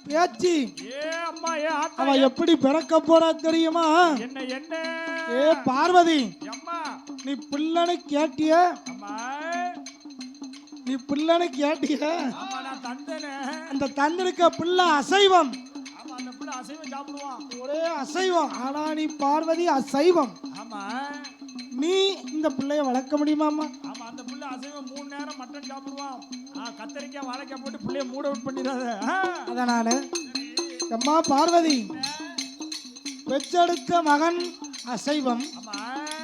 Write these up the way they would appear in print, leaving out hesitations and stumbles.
பேச்சு ஏ அம்மா ஏ ஆத்தா அவ எப்படி பிறக்க போறா தெரியுமா? என்ன என்ன ஏ பார்வதி, அம்மா நீ பிள்ளைன்னு கேட்டிய? அம்மா நீ பிள்ளைன்னு கேட்டிய? அம்மா நான் தந்தனே. அந்த தந்தனுக்கு பிள்ளை அசைவம். ஆமா அந்த புள்ள அசைவம் சாப்பிடுவான். ஒரே அசைவம். ஆனா நீ பார்வதி அசைவம். ஆமா நீ இந்த பிள்ளைய வளர்க்க முடியுமாமா? ஆமா அந்த புள்ள அசைவம் 3 நேரம் மட்டன் சாப்பிடுவான். கத்தரிக்காய் வாழைக்காய் போட்டு புள்ளைய மூட அவுட் பண்ணிடாத. அதனால அம்மா பார்வதி, பெற்றெடுத்த மகன் அசைவம், ஆமா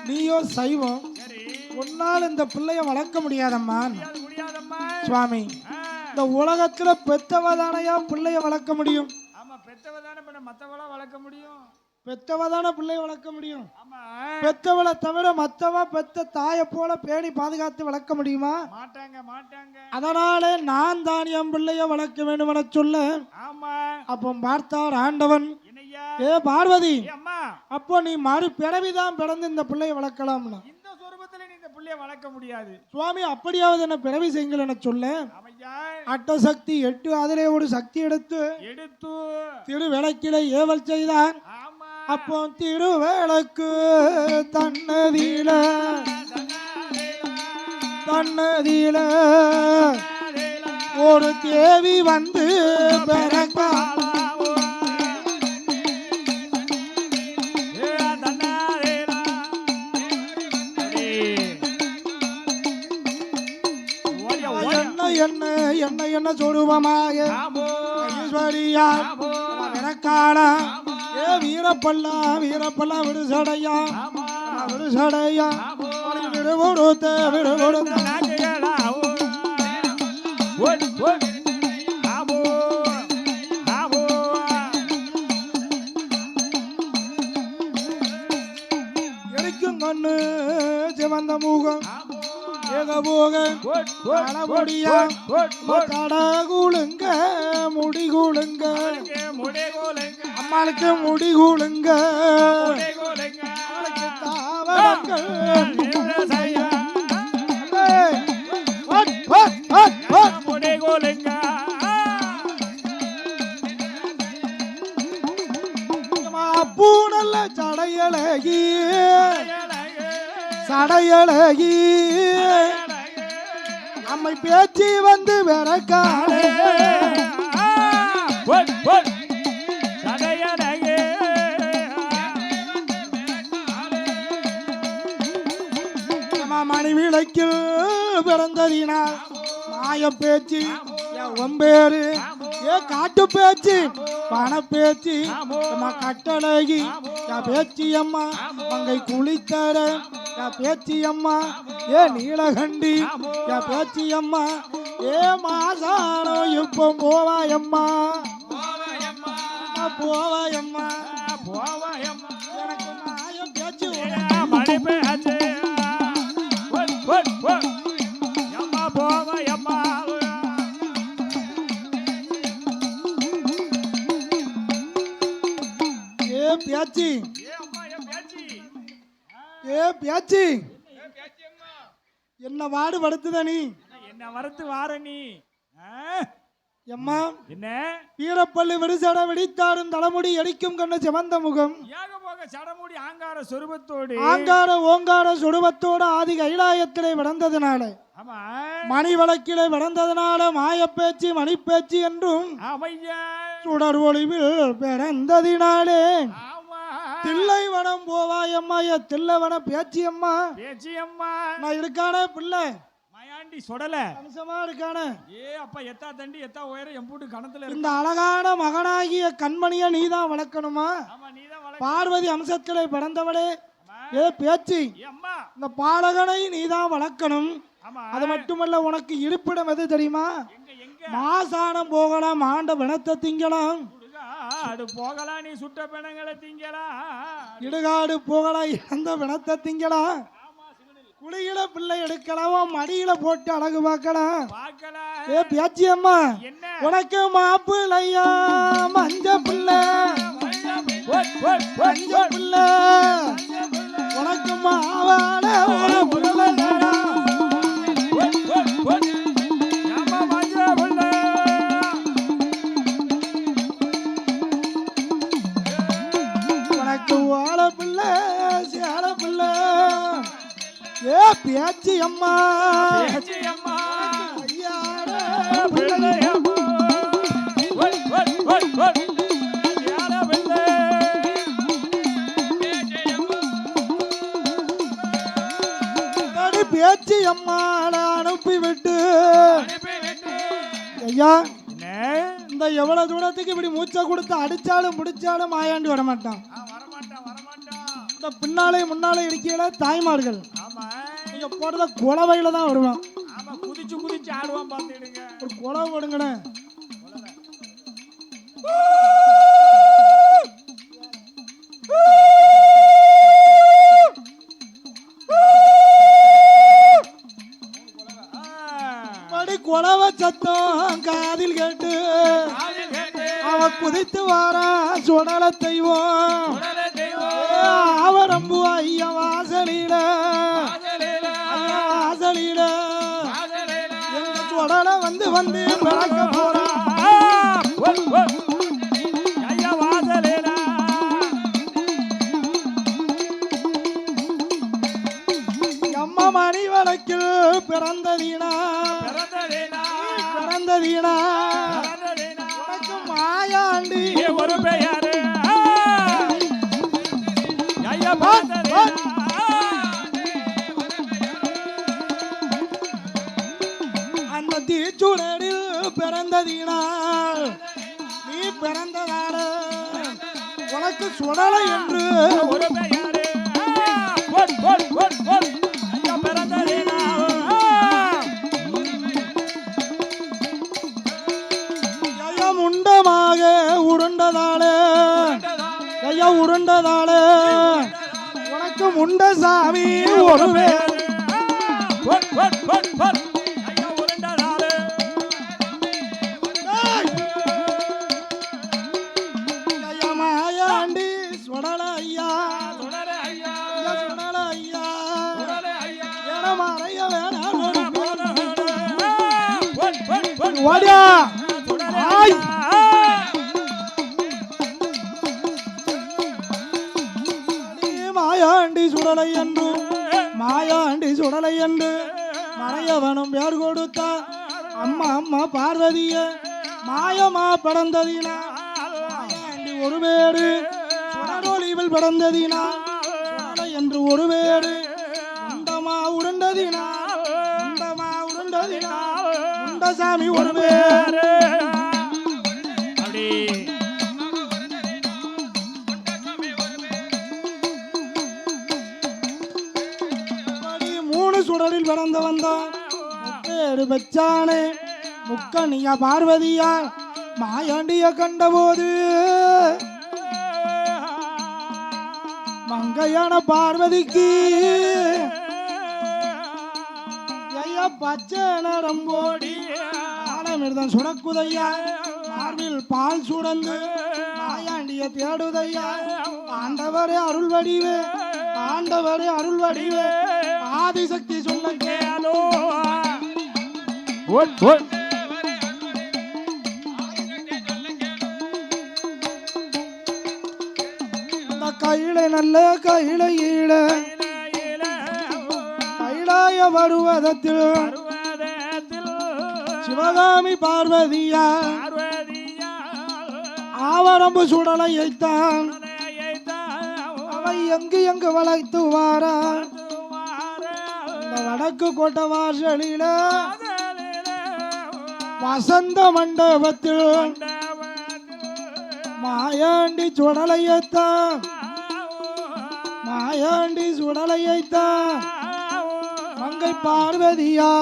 நீயோ சைவம். சரி உன்னால் இந்த பிள்ளைய வளர்க்க முடியாதம்மா. முடியாதம்மா. சுவாமி, இந்த உலகத்துல பெத்தவதானையா பிள்ளைய வளர்க்க முடியும்? ஆமா பெத்தவ தானே பண்ண மத்தவளா வளர்க்க முடியும். பெத்தவதான பிள்ளைய வளர்க்க முடியும். ஆமா பெத்தவளை தவிர மத்தவ பெத்த தாயை போல பேணி பாதுகாத்து வளர்க்க முடியுமா? மாட்டாங்க மாட்டாங்க. அதனாலே நான் தான் என் பிள்ளைய வளர்க்க வேண்டும் என சொல்ல, ஆமா அப்போ பார்த்தார் ஆண்டவன், என்னையா ஏ பார்வதி, ஏ அம்மா அப்போ நீ மறு பிறவிதான் பிறந்து இந்த பிள்ளைய வளர்க்கலாம்னா. இந்த சொரூபத்துல நீ இந்த புள்ளைய வளர்க்க முடியாது. சுவாமி, அப்படியாவது என்ன பிறவி செய்யுங்கள் என சொல்ல, அமையா அட்டசக்தி 8 அதிலே ஒரு சக்தி எடுத்து எடுத்து திருவிளக்கிலே ஏவல் செய்தான். ஆமா அப்போ திருவிளக்கு தன்னதியில தன்னதியில ஒரு தேவி வந்து பிறக்கா. என்ன என்ன என்ன சொல்லுவமாய ஈஸ்வரியா எனக்காடா. ஏ வீரப்பல்லா வீரப்பல்லா விடுசடையா விடுசடையா விடுபொடுத்த விடுபொடுத்த எரிக்கும் கண்ணு சிவந்த மூகம் ஏகபோக முடியா கடகுளுங்க முடிகுளுங்க அம்மாளுக்கு முடிகுளுங்க தாவரங்கள் பூனல்ல சடையழகி சடையழகி அம்மை பேச்சு வந்து விறக்காலே. மணி விளக்கில் பிறந்ததினா மாய பேச்சு ஒம்பேரு ஏ காட்டு பேச்சு பண பேச்சு கட்டழகி பேச்சு அம்மா அங்கை குளித்தர பேச்சு அம்மா ஏ நீலகண்டி பேச்சு அம்மா ஏ மாசானம் இப்போ போவாயம்மா போவாயம்மா போவாயம்மா எனக்கு மாய பேச்சு மணி பேச்சு பேச்சு ஏ பேச்சு என்ன வாடு படுத்துத நீ என்ன வரத்து வார நீ எம்மா என்ன வீரப்பள்ளி விடுசட வெடித்தாடும் தலைமுடி எடிக்கும் கண்ண சிவந்த முகம் ஏகபோக சடமுடி ஆங்கார சொரூபத்தோடு ஆங்கார ஓங்கார சுடுபத்தோடு ஆதி கைலாயத்திலே விடந்ததுனால மணி வழக்கிலே விடந்ததுனால மாயப்பேச்சு மணிப்பேச்சு என்றும் சுடர் ஒளிவில் பிறந்ததினாலே தில்லைவனம் போவாயம்மா ஏ தில்லைவனம் பேச்சியம்மா பேச்சியம்மா நான் இருக்கானே பிள்ளை மயாண்டி சொடல அம்சமா இருக்கானே ஏ அப்பா எத்தா தண்டி எத்தா உயரம் எம்பூட்டு கணத்துல இந்த அழகான மகனாகிய கண்மணியை நீதான் வளர்க்கணுமா? பார்வதி அம்சத்திலே பிறந்தவளே ஏ பேச்சு இந்த பாலகனை நீதான் வளர்க்கணும். அது மட்டுமல்ல, உனக்கு இருப்பிடம் எது தெரியுமா? மாசானம் போகலாம், ஆண்ட பிணத்தை திங்கலாம், போகலாம் நீ சுட்ட பிணங்களை திங்கலாம், இடுகாடு போகலாம் இறந்த பிணத்தை திங்கலாம், குளியில பிள்ளை எடுக்கலாம், மடியில போட்டு அழகு பார்க்கலாம். ஏ பேச்சி அம்மா உனக்கு மாப்பிள்ளையா மஞ்ச பிள்ளை மஞ்ச பிள்ளை உனக்கு மாவாட ஏ பேச்சி அம்மா பேச்சியம்மா ஐயாட பிள்ளையம்மா ஒய் ஒய் ஒய் ஒய் யார பிள்ளை அடி பேச்சி அம்மாட அனுப்பிவிட்டு ஐயா இந்த எவ்வளவு தூரத்துக்கு இப்படி மூச்சை கொடுத்து அடிச்சாலும் முடிச்சாலும் மாயாண்டி வரமாட்டான். இந்த பின்னாலே முன்னாலே இடிக்கையில தாய்மார்கள் நீங்க போடுறத குலவையில தான் வருவான். குதிச்சு குதிச்சு ஆடுவான் பாத்துடுங்க. ஒரு குலவை போடுங்கண்ணே. குலவை சத்தம் காதில் கேட்டு அவ குதித்து வாரா சுடல தெய்வம் அவரம்பு ஐயா வாசலில வாசலில எங்க சுடல வந்து வந்து பிறக்க போறா ஐயா வாசலில அம்மா மணி வழக்கில் பிறந்ததீனா உனக்கு மாயாண்டி ஒரு பெயரு அந்த தீச்சுடரில் பிறந்ததினால் நீ பிறந்ததால உனக்கு சுடலை என்று ஒரு பெயரு முண்டமாக உருண்டதாலே ஐயா உருண்டதாலே உனக்கு முண்டசாமி ஒரு பேர் ஐயா மாயாண்டி சுடல ஐயா சுடல ஐயா என மறைய வேணாம் ஓடியா மாயாண்டி சுடலை என்று மாயாண்டி சுடலை என்று மறையவனும் பேர் கொடுத்தா அம்மா அம்மா பார்வதிய மாயமா படந்ததினா மாயாண்டி ஒரு பேரு சுடரொலிவில் படந்ததினா சுடலை என்று ஒரு பேரு உண்டமா உருண்டதினா உண்டசாமி ஒரு பேரு சுடலில் பிறந்து வந்தான் பேரு பச்சானே முக்கனியா பார்வதியா மாயாண்டிய கண்டபோது மங்கையான பார்வதிக்கு ஐயா பச்சை நரம்போடி ஆலமிருதம் சுடக்குதையா மார்பில் பால் சுடந்து மாயாண்டிய தேடுதையா ஆண்டவரே அருள் வடிவே ஆண்டவரே அருள் வடிவே ஆதிசக்தி சொன்ன கேளோ இந்த கையில நல்ல கையில கைலாய வருவதத்தில் சிவகாமி பார்வதியா ஆவரம்பு சுடலை வைத்தான் அவை எங்கு வளைத்து வாரா வடக்கு கோட்டை வாசலில வசந்த மண்டபத்தில் மாயாண்டி சுடலையத்தான் மங்கை பார்வதியா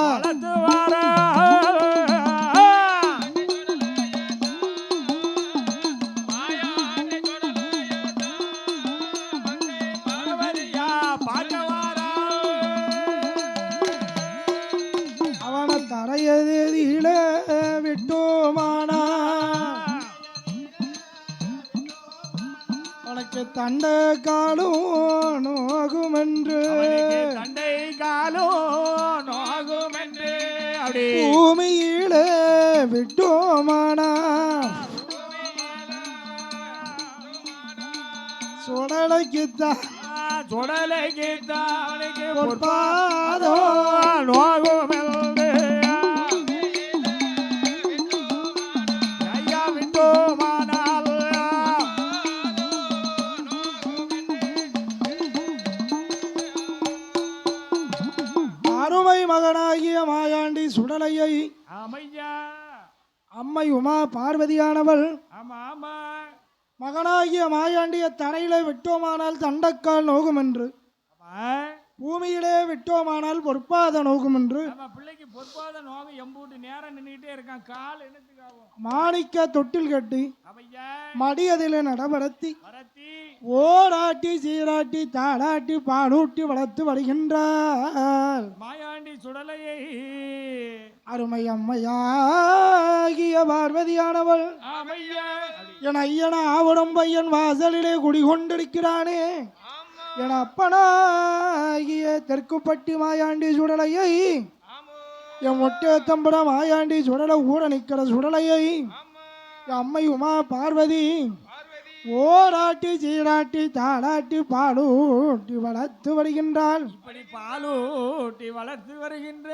தரையதில விட்டோமானா உனக்கு தண்டை காலும் நோகும் என்று பூமியில விட்டோமானா சுடலைக்குத்தான் சுடலைக்கு தாவணிக்கு பொற்பாதோ நோகுமெல்லே ஐயா விட்டோமானால் அருமை மகனாகிய மாயாண்டி சுடலையை ஆமையா அம்மை உமா பார்வதியானவள் ஆமா ஆமா மகனாகிய மாயாண்டிய தரையிலே விட்டோமானால் தண்டக்கால் நோகும் என்று, ஆமா பூமியிலே விட்டோமானால் பொற்பாத நோகும் என்று, நம்ம பிள்ளைக்கு பொற்பாத நோக எம்பூட்டு நேரம் நின்றுட்டே இருக்கான். கால் என்னத்துக்காகும்? மாணிக்க தொட்டில் கட்டி அவையா மடியதிலே நடபடுத்தி வரத்தி ஓடாட்டி சீராட்டி தாடாட்டி பாடூட்டி வளர்த்து வருகின்றார் மாயாண்டி சுடலையை அருமை அம்மையாகிய பார்வதியானவள் ஆமையா என் ஐயன ஆவடம் பையன் வாசலிலே குடிகொண்டிருக்கிறானே என் அப்பனாகிய தெற்குப்பட்டி மாயாண்டி சுடலையை என் ஒட்டேத்தம்பட மாயாண்டி சுடலை ஊட நிற்கிற சுடலையை என் அம்மை உமா பார்வதி ஓராட்டி சீராட்டி தாடாட்டி பாடூட்டி வளர்த்து வருகின்றாள். இப்படி பாலூட்டி வளர்த்து வருகின்ற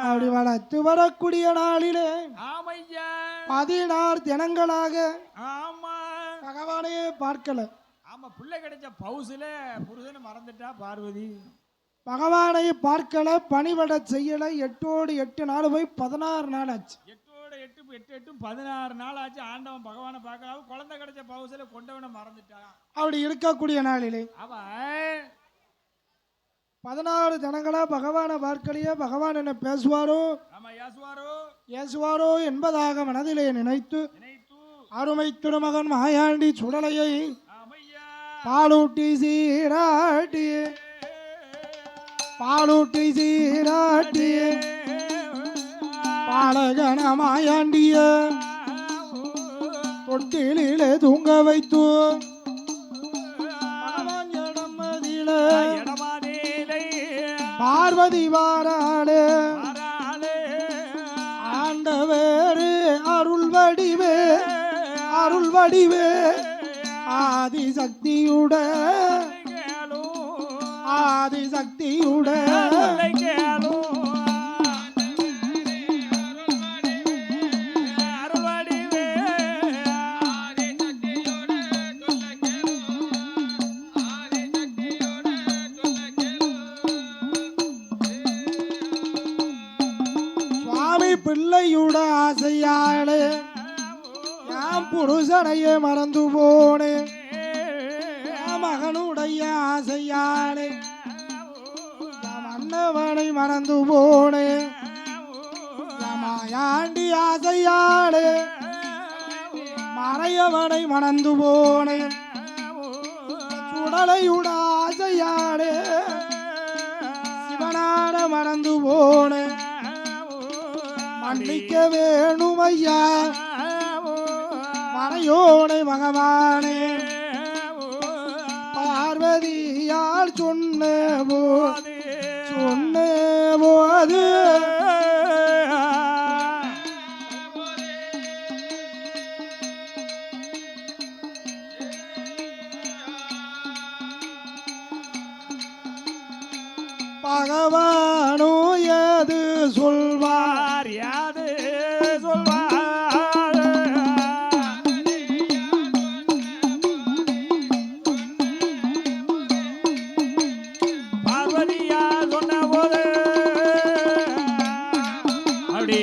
அப்படி வளர்த்து வரக்கூடிய நாளிலே ஆமையா 16 தினங்களாக ஆமா பகவானே பார்க்கல. ஆமா பிள்ளை கிடைச்ச பவுசுல புருஷனை மறந்துட்டா பார்வதி. பகவானை பார்க்கல, பணிபட செய்யல. 8ஓடு 8 நாள் போய் 16 நாள் ஆச்சு. 8ஓடு 8 16 நாள் ஆச்சு. ஆண்டவன் பகவானை பார்க்கலாம். குழந்தை கிடைச்ச பவுசுல கொண்டவனை மறந்துட்டான். அப்படி இருக்கக்கூடிய நாளிலே அவன் 16 தினங்களா பகவானை பார்க்கலையே. பகவான் என்ன பேசுவாரோ ஆமா ஏசுவாரோ என்பதாக மனதிலே நினைத்து அருமை திருமகன் மாயாண்டி சுடலையை பாலூட்டி சீராட்டி பாலகன மாயாண்டிய தொட்டிலே தூங்க வைத்து பார்வதி வாராளே ஆண்டவேறு அருள் வடிவே ஆதிசக்தியுட சுவாமி பிள்ளையுட ஆசையாளே யாம் புருஷனையே மறந்து போனே, மகனுடைய ஆசையாளே மன்னவனை மறந்து போனே, மாயாண்டி ஆசையாளே மறையவனை மறந்து போனே, சுடலையுட ஆசையாளே சிவனான மறந்து போனே, மன்னிக்க வேணுமையா மறையோனை பகவானே. பார்வதியால் சொன்னபோது பகவானோ ஏது சொல்வார் யாது சொல்வார் பார்வதியா சொன்ன போது அப்படி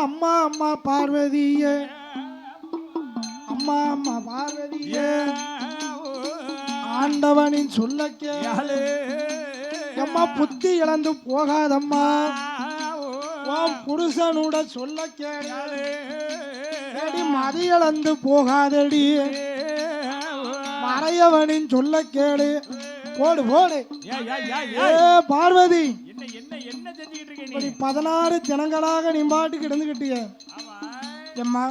அம்மா பார்வதியே அம்மா பார்வதியே ஆண்டவனின் சொல்ல கேளு அம்மா, புத்தி இழந்து போகாதம்மா, உன் புருஷனோட சொல்ல கேளு, மதி இழந்து போகாதடி, மறையவனின் சொல்ல கேளு. போடு பார்வதி, என்ன செஞ்சுக்கிட்டு இருக்க நீ? 16 தினங்களாக நீ பாட்டுக்கு இருந்துகிட்டிய எம்மா,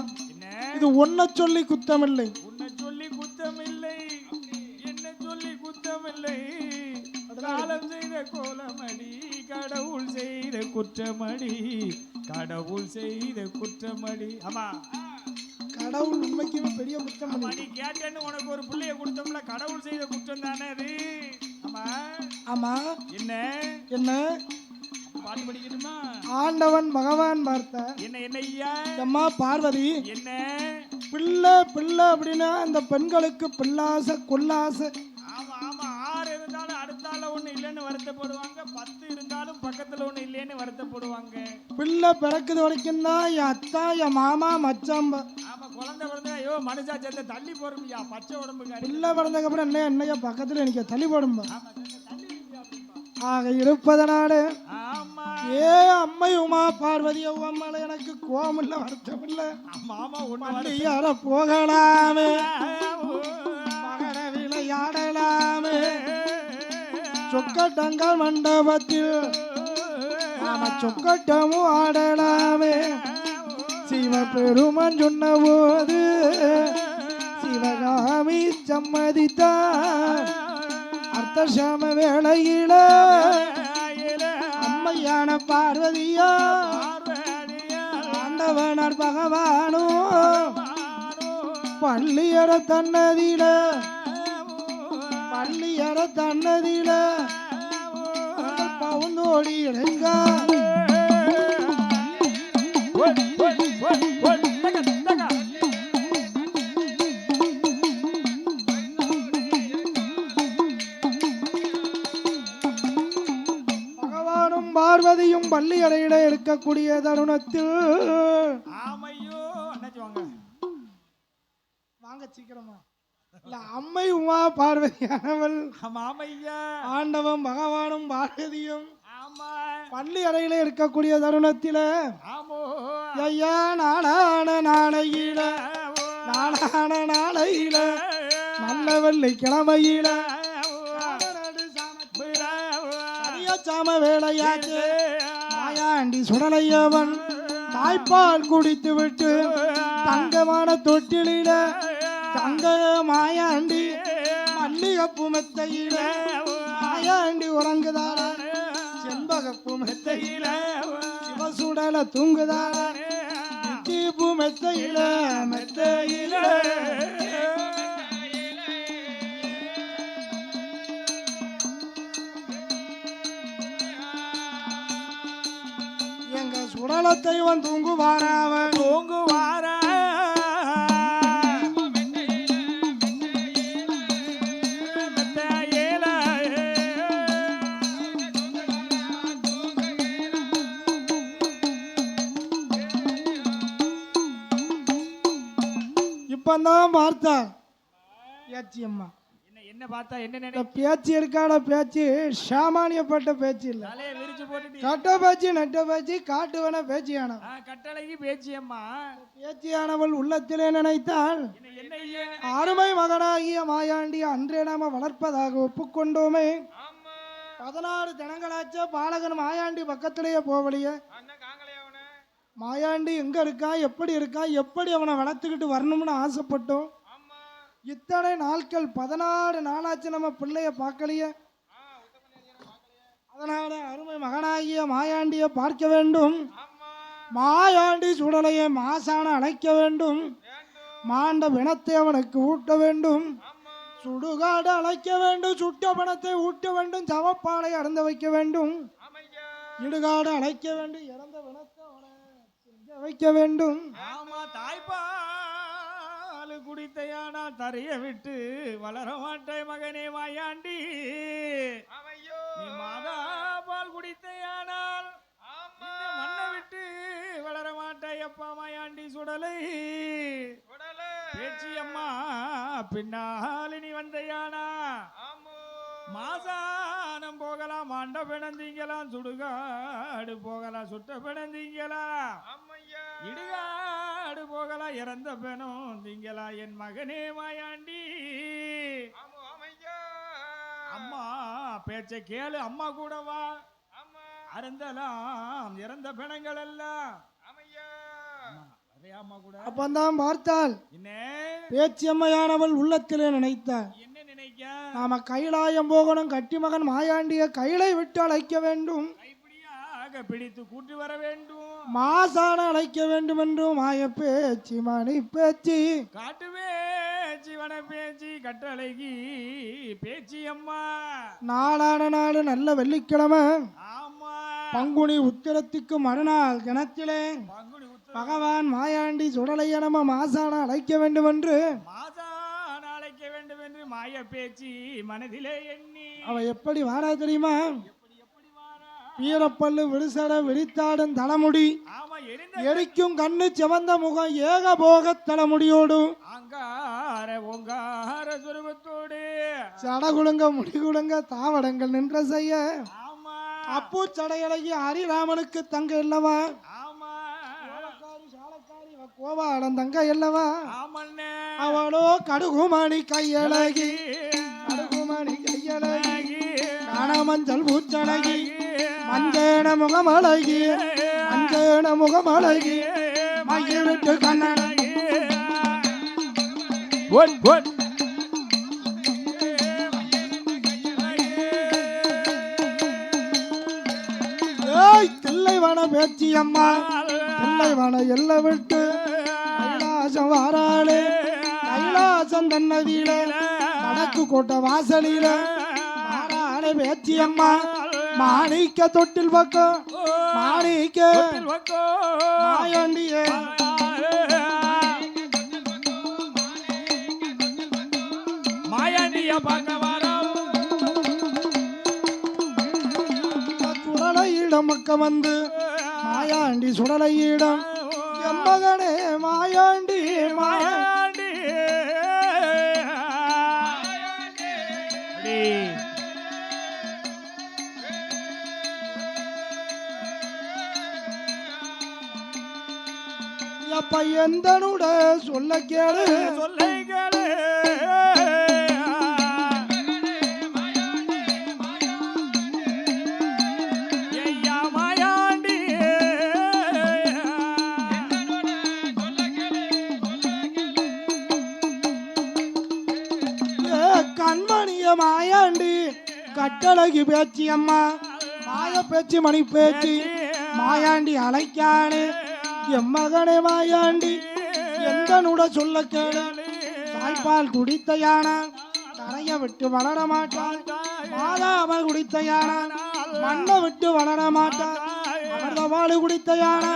இது உன்னை சொல்லி குத்தமில்லை, என்ன சொல்லி குத்தமில்லை. காலம் செய்த கோலமடி, கடவுள் செய்த குற்றமடி, கடவுள் செய்த குற்றமடி. ஆமா கடவுள் உண்மைக்குமே பெரிய குற்றம் ஆமா, பண்ணி. நீ கேட்டேன்னு உனக்கு ஒரு பிள்ளைய கொடுத்தோம்ல, கடவுள் செய்த குற்றம் தானே அது. ஆமா ஆமா என்ன என்ன பாட்டு படிக்கணுமா? ஆண்டவன் பகவான் பார்த்த என்ன என்ன ஐயா அம்மா பார்வதி என்ன பிள்ளை பிள்ளை அப்படின்னா அந்த பெண்களுக்கு பிள்ளாசை கொல்லாசை. ஆமா ஆமா, 6 இருந்தாலும் அடுத்தால ஒண்ணு இல்லைன்னு வருத்தப்படுவாங்க, 10 இருந்தாலும் பக்கத்துல ஒண்ணு இல்லைன்னு வருத்தப்படுவாங்க. பிள்ளை பிறக்குது வரைக்கும் தான் என் அத்தா என் மாமா மச்சாம்பா. ஆமா, குழந்தை பிறந்த ஐயோ மனுஷா சேர்த்த தள்ளி போறோம்யா, பச்சை உடம்புக்காரி. பிள்ளை பிறந்ததுக்கு அப்புறம் என்ன என்னையா பக்கத்துல எனக்கு தள்ளி போடும்பா. ஆமா சேர்த்த தள்ளி வைங்க அப்படிம்பா. ஆக இருப்பதனால ஆமா ஏ அம்மை உமா பார்வதி அம்மால எனக்கு கோபம் இல்லை வருத்தம் இல்லை. மாமா ஒண்ணு பள்ளியார போகலாமே மகர விளையாடலாமே சொக்கட்டங்கள் மண்டபத்தில் நாம சொக்கட்டமும் ஆடலாமே. சிவபெருமன் சொன்ன போது சிவகாமி சம்மதித்தார். அர்த்தசாம வேளையில அம்மையான பார்வதியா ஆண்டவனார் பகவானும் பள்ளியற தன்னதில பள்ளியற தன்னதில பவுந்தோடி இறங்க பகவானும் பார்வதியும் பள்ளி அறையில இருக்கக்கூடிய தருணத்தில் ஆமையோ அண்ணாச்சி வாங்க வாங்க சீக்கிரமா இல்ல அம்மை உமா பார்வதியானவள் ஆமையா ஆண்டவன் பகவானும் பார்வதியும் ஆமா பள்ளி அறையில இருக்கக்கூடிய தருணத்தில ஆமோ ஐயா நாளான நாளையில நாளான நாளையில நல்ல வெள்ளை கிழமையில சாம வேளையாச்சு மாயாண்டி சுடலையவன் தாய்ப்பால் குடித்து விட்டு தங்கமான தொட்டிலில தங்க மாயாண்டி மல்லிகப்பு மெத்தையில மாயாண்டி உறங்குதார செண்பகப்பு மெத்தையில சிவசுடல தூங்குதார தீப்பு மெத்தையில மெத்தையில எங்க சுடலத்தை வந்து தூங்குவாராவன் தூங்குவார இப்பந்தான் பார்த்தா பேச்சு அம்மா என்ன பார்த்தா என்ன இந்த பேச்சு இருக்கான பேச்சு சாமானியப்பட்ட பேச்சு இல்ல. தலையை விரிச்சு போட்டுட்டு கட்ட பேச்சு நட்ட பேச்சு காட்டுவன பேச்சியான கட்டளைக்கு பேச்சியம்மா பேச்சியானவள் உள்ளத்திலே நினைத்தால் என்ன ஐயா அருமை மகனாகிய மாயாண்டி அன்றே நாம வளர்ப்பதாக ஒப்புக்கொண்டோமே. 16 தினங்களாச்ச பாலகன் மாயாண்டி பக்கத்திலேயே போவலையே. மாயாண்டி எங்க இருக்கா எப்படி இருக்கா எப்படி அவனை வளர்த்துக்கிட்டு வரணும்னு ஆசைப்பட்டோம். இத்தனை நாட்கள் 16 நாளாச்சு நம்ம பிள்ளைய பார்க்கலையே. அதனால அருமை மகனாகிய மாயாண்டியை பார்க்க வேண்டும். மாயாண்டி சுடலையை மாசான அழைக்க வேண்டும். மாண்ட பிணத்தை அவனுக்கு ஊட்ட வேண்டும். சுடுகாடு அழைக்க வேண்டும். சுட்ட பிணத்தை ஊட்ட வேண்டும். சவப்பாலை அறந்த வைக்க வேண்டும். இடுகாடு அழைக்க வேண்டும். இறந்த பிணத்தை அவனை செஞ்ச வைக்க வேண்டும். ஆமா, தாய்ப்பால் குடித்தையானால் தரைய விட்டு வளர மாட்டேன் மகனே மாயாண்டி. நீ மாதா பால் குடித்தையானால் மண்ணை விட்டு வளர மாட்டாய் அப்பா மாயாண்டி சுடலை. பேச்சி அம்மா பின்னால் நீ வந்தையானா மாசானம் போகலாம், மாண்ட பிணந்தீங்கலாம், சுடுகாடு போகலாம், சுட்ட பிணந்தீங்கலாம், இடுகாடு போகலாம், இறந்த பிணம் திங்களா என் மகனே மாயாண்டி. அம்மா பேச்ச கேளு, அம்மா கூட வா, அருந்தலாம் இறந்த பிணங்கள் எல்லாம். அப்பந்தான் பார்த்தால் என்ன பேச்சியம்மையானவள் உள்ளத்திலே நினைத்தாள், என்ன நினைக்க நாம கைலாயம் போகணும், கட்டி மகன் மாயாண்டிய கைலை விட்டு அழைக்க வேண்டும். கைப்பிடியா பிடித்து கூட்டி வர வேண்டும். மாசான அழைக்க வேண்டும் என்றும் மாய பேச்சு மணி பேச்சு காட்டுவே ஜீவன பேச்சு கட்டளைக்கு பேச்சு அம்மா. நாளான நாடு நல்ல வெள்ளிக்கிழமை ஆமா பங்குனி உத்திரத்துக்கு மறுநாள் கிணத்திலே பங்குனி உத்திர பகவான் மாயாண்டி சுடலைய நம்ம மாசான அழைக்க வேண்டும் என்று மாசான அழைக்க வேண்டும் என்று மாய பேச்சு மனதிலே எண்ணி அவ எப்படி வாரா தெரியுமா? எப்படி வாரா? வீரப்பல்லு விடுசட விரித்தாடும் தலைமுடி ஆமா எரிந்த எரிக்கும் கண்ணு சிவந்த முகம் ஏகபோக தலைமுடியோடு அங்கார ஓங்கார சுரூபத்தோடு சடகுழுங்க முடிகுழுங்க தாவடங்கள் நின்ற செய்ய ஆமா அப்பு சடையழகி ஹரிராமனுக்கு தங்க இல்லவா? ஆமா கோவாடம் தங்க இல்லவா? ஆமண்ணே அவளோ கடுகுமணி கையழகி கடுகுமணி கையழகி கணமஞ்சள் பூச்சழகி மஞ்சேன முகமழகி மஞ்சேன முகமழகி மயிலிட்டு கண்ணழகி ஒன் ஒன் தில்லைவன பேச்சி அம்மா தில்லைவன எல்ல விட்டு கைலாசம் வாராளே கைலாசம் தன்னதியில வடக்கு கோட்டை வாசலில வாராளே பேச்சி அம்மா மாணிக்க தொட்டில் பக்கம் மாணிக்க மாயாண்டியே மாயாண்டிய பார்க்க வரோம் சுடலையிடம் பக்கம் வந்து மாயாண்டி சுடலையிடம் எம்மகனே மாயாண்டி மாயாண்டி அப்ப எந்தனுட சொல்ல கேளு சொல்லை கேளு ஐயா மாயாண்டி கண்மணிய மாயாண்டி கட்டழகி பேச்சி அம்மா மாய பேச்சு மணி பேச்சு மாயாண்டி அழைக்கானே எம்மகனே மாயாண்டி எந்தனுட சொல்ல கேளு தாய்ப்பால் குடித்த யானை தரைய விட்டு வளர மாட்டாள் மாதாவ குடித்த யானை மண்ணை விட்டு வளர மாட்டாள் அமிர்தவாள் குடித்த யானை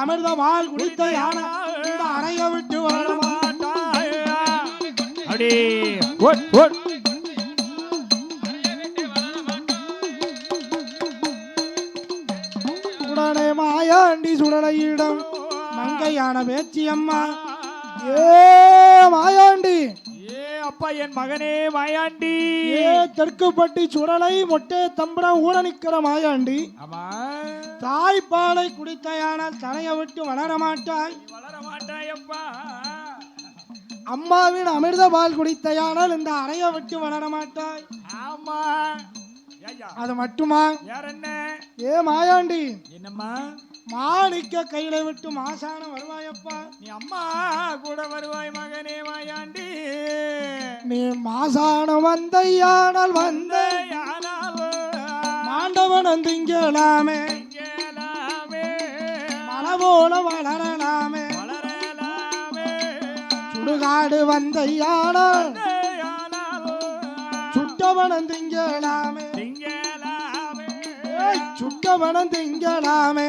அமிர்தவாள் குடித்த யானை இந்த அறைய விட்டு வளர மாட்டாள் அடே ஒட் ஒட் உடனே மாயாண்டி சுடலையிடம் மங்கையான பேச்சி அம்மா ஏ மாயாண்டி ஏ அப்பா என் மகனே மாயாண்டி ஏ தெற்குப்பட்டி சுடலை மொட்டை தம்பரம் ஊட நிக்கிற மாயாண்டி ஆமா தாய்ப்பாலை குடித்தையானால் தரைய விட்டு வளர மாட்டாய் வளர மாட்டாயப்பா அம்மாவின் அமிர்த பால் குடித்தையானால் இந்த அறைய விட்டு வளர மாட்டாய் ஆமா ஐயா அது மட்டுமா யார் என்ன ஏ மாயாண்டி என்னம்மா மாணிக்க கையில விட்டு மாசான வருவாயப்பா நீ அம்மா கூட வருவாய் மகனே மாயாண்டி நீ மாசான வந்தையானால் வந்த மாண்டவன் திங்கலாமே மலை போல வளரலாமே சுடுகாடு வந்தையானால் சுட்டவனம் திங்கலாமே சுட்டவனம் திங்கலாமே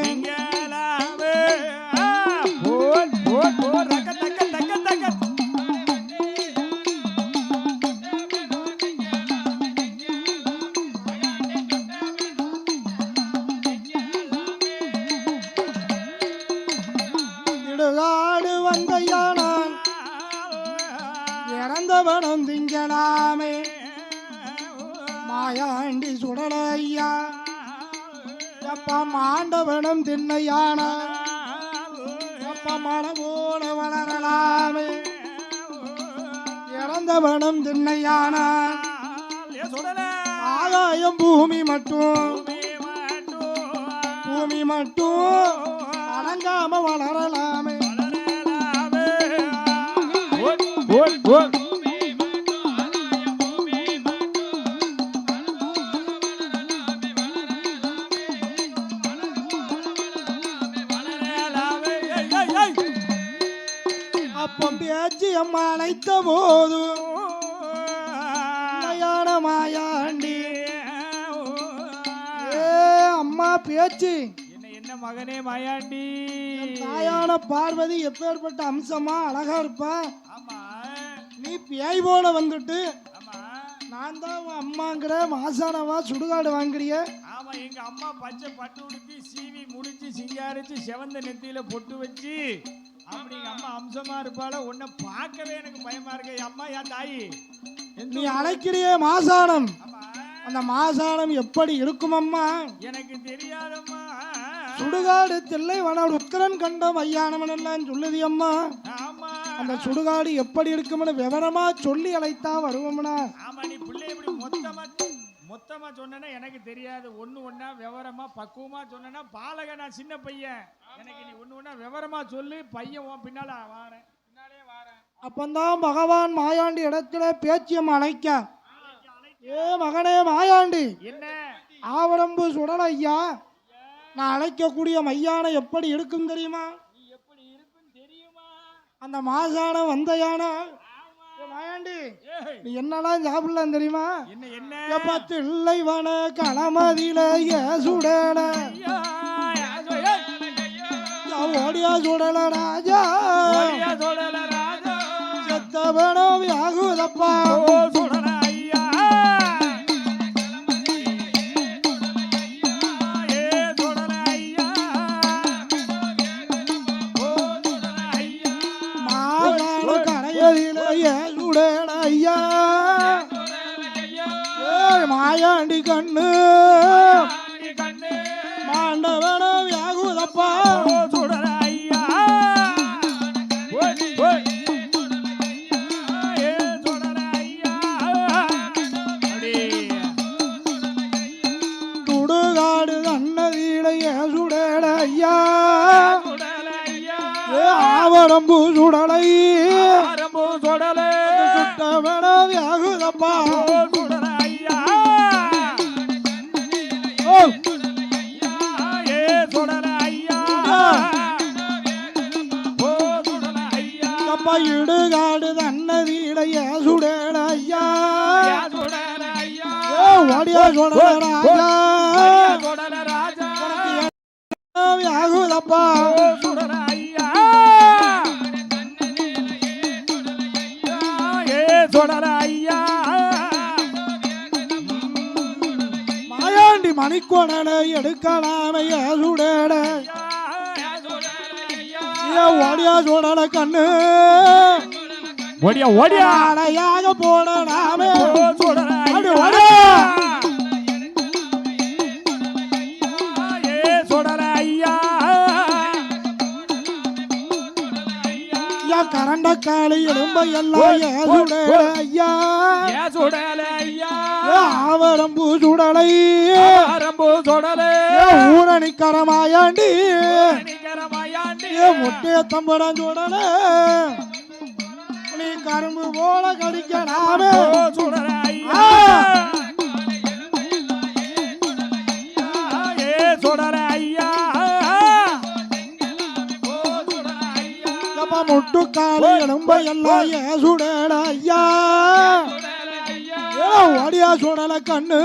இடுகாடு வந்தையானால் இறந்தவனம் திங்கலாமே மாயாண்டி சுடலையா அப்பா மாண்டவனம் திண்ணையான அப்பா மலை போல வளரலாமே இறந்தவனம் திண்ணையான ஆகாயம் பூமி மட்டும் அடங்காம வளரலாமே உன் பேச்சு அம்மா அழைத்த போது மாயாண்டி ஏ அம்மா பேச்சு என்ன மகனே மாயாண்டி தாயான பார்வதி எப்பேற்பட்ட அம்சமா அழகா இருப்பா. ஆமா நீ பேய் போல வந்துட்டு ஆமா நான் தான் உன் அம்மாங்கிற மாசானவா சுடுகாடு வாங்குறிய. ஆமா எங்க அம்மா பச்சை பட்டு உடுத்தி சீவி முடிச்சு சிங்காரிச்சு செவந்த நெத்தியில பொட்டு வச்சு அப்படி எங்க அம்மா அம்சமா இருப்பாள. உன்னை பார்க்கவே எனக்கு பயமா இருக்கு. அம்மா என் தாயி நீ அழைக்கிறிய மாசானம், ஆமா அந்த மாசானம் எப்படி இருக்கும் அம்மா? எனக்கு தெரியாதம்மா. சுடுகாடு தில்லை வன உத்திரன் கண்ட மையானவன் எல்லாம் சொல்லுதி அம்மா. ஆமா அந்த சுடுகாடு எப்படி இருக்கும்னு விவரமா சொல்லி அழைத்தா வருவோம்னா. ஆமா நீ பிள்ளை இப்படி மொத்தமா சொன்னா எனக்கு தெரியாது. ஒண்ணா விவரமா பக்குவமா சொன்னா பாலக நான் சின்ன பையன். எனக்கு நீ ஒண்ணா விவரமா சொல்லு. பையன் உன் பின்னாலே வாரேன். அப்பந்தான் பகவான் மாயாண்டி இடத்துல பேச்சியம் அழைக்க. ஏ மகனே மாயாண்டி, என்ன ஆவரம்பு சுடல ஐயா, நான் அழைக்கக்கூடிய மையான எப்படி இருக்கும் தெரியுமா? நீ எப்படி இருக்குன்னு தெரியுமா? அந்த மாசானம் வந்த யானை மாயாண்டி நீ என்னெல்லாம் சாப்பிடலாம் தெரியுமா? என்ன பத்து இல்லை வன கணமதியில சுடல ஓடியா சுடல ராஜா செத்தவனும் யாகுதப்பா மாயாண்டி கண்ணு மாண்டவனும் யாகுதப்பா சுடுகாடு தன்னதியில சுடல ஐயா ஆவரம்பு சுடலை சுட்டவனும் யாகுதப்பா இடுகாடு தன்னதியில சுடல ஐயா ஓடியா சுடல ராஜா யாகுதப்பா மாயாண்டி மணிக்கொடலை எடுக்கலாம சுடல ஓடியா சுடல கண்ணு ஓடியா ஓடியா அலையாக போடலாமே கரண்ட காளி எலும்ப எல்லாம் ஐயா ஆவரம்பு சுடலை ஊரணி கரமாயாண்டி முட்டைய தம்படம் சுடல நீ கரும்பு போல கடிக்கலாமே முட்டுக்காலி எலும்ப எல்லாம் சுடல ஐயா ஓடியா சுடல கண்ணு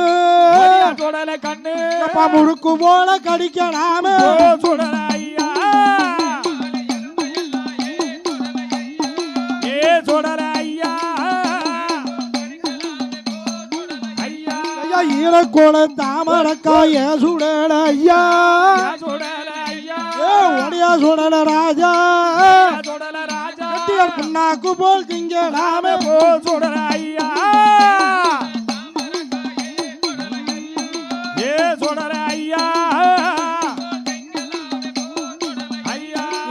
முழுக்கு போல கடிக்கலாமே சுடல ஐயா சுடல ஐயா ஐயா ஈரக்கோள தாமரக்காய சுடல ஐயா ஓடியா சுடல ராஜா புண்ணாக்கு போல் திங்கலாமே சுடல ஐயா சுடல ஐயா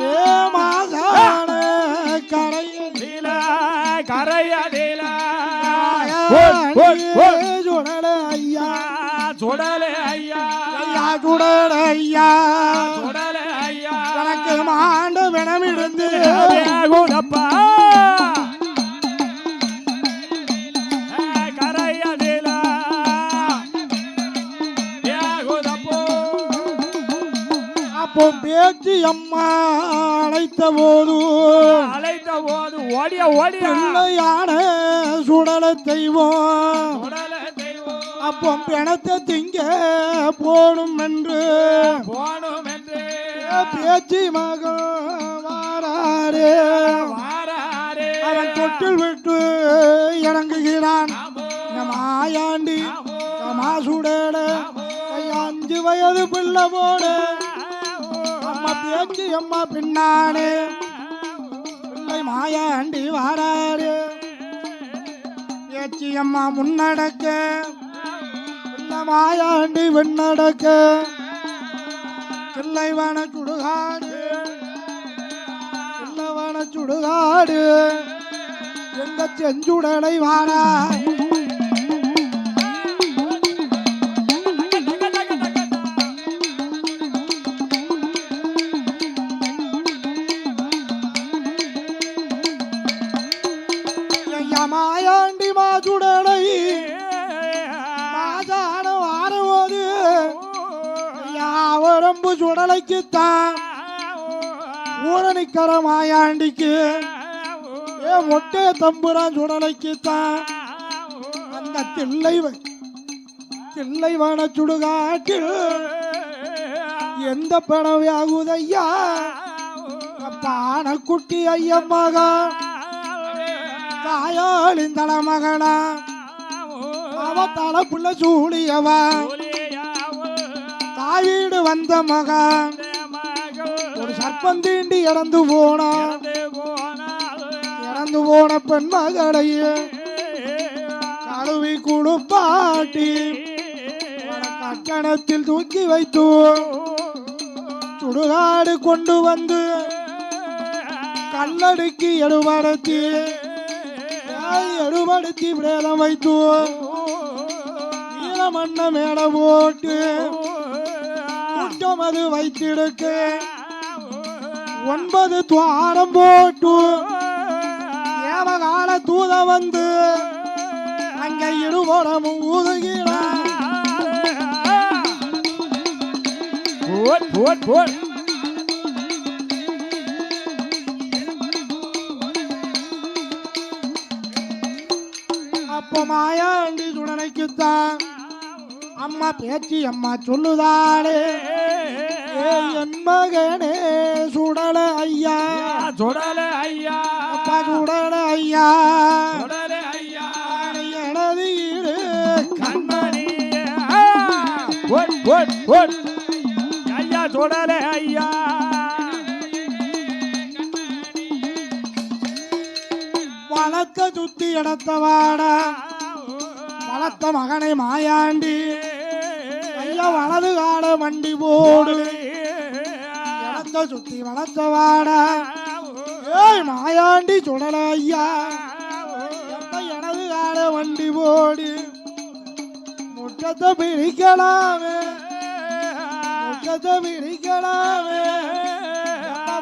ஏ மாசான கரையடில சுடல ஐயா சுடல ஐயா சுடல ஐயா சுடல ஐயா எனக்கு மாண்ட வினமிருந்து குணப்பா கரையடில அப்போ பேச்சு அம்மா அழைத்த போது ஓடியா ஓடியா பிள்ளையான சுடல தெய்வம் அப்போ பிணத்தை திங்க போடும் என்று பேச்சு மகன் வாராரே அவன் தொட்டில் விட்டு இறங்குகிறான் மாயாண்டி மாசுடேட 5 வயது பிள்ளை போட அம்மா பேச்சு அம்மா பின்னானே பிள்ளை மாயாண்டி வாராரு பேச்சு அம்மா முன்னடக்க பிள்ளை மாயாண்டி பின்னடக்க பிள்ளைவான சுடுகாடு பிள்ளைவான சுடுகாடு எங்க செஞ்சுடலை வாரா மாயாண்டி மாசுடலை மாசான வாரவோது யாவரம்பு சுடலைக்குத்தான் ஊரணிக்கர மாயாண்டிக்கு மொட்டை தம்புரான் சுடலைக்குத்தான் அந்த தில்லைவான சுடுகாட்டில் எந்த பணம் ஆகுதையா பானக்குட்டி ஐயம்மாக தாயாளின் தலைமகனா அவ தலை புள்ள சூழியவா தாயீடு வந்த மகன் ஒரு சர்ப்பந்தீண்டி இறந்து போன பெண் மகளையே கழுவி குடுப்பாட்டி கட்டணத்தில் தூக்கி வைத்து சுடுகாடு கொண்டு வந்து கல்லடுக்கி எடுபடுத்தி பிரேதம் வைத்து ஈரமண்ண மேல போட்டு குற்றம் அது வைத்திருக்க 9 துவாரம் போட்டு ஏவகால தூத வந்து அங்க இருபுறமும் ஊதுகிறான் அப்போ மாயாண்டி சுடனைக்குத்தான் அம்மா பேச்சு அம்மா சொல்லுதாளே என் மகனே சுடல ஐயா அப்பா சுடல ஐயா எனது ஈடு கண்மணி ஐயா சுடல ஐயா வளர்த்த சுத்தி இடத்தவாட வளர்த்த மகனை மாயாண்டி ஐயா வலது கால வண்டி போடு இடத்த சுத்தி வளர்த்தவாட ஏய் மாயாண்டி சுடல ஐயா எனது கால வண்டி போடு முற்றத்தை பிரிக்கலாமே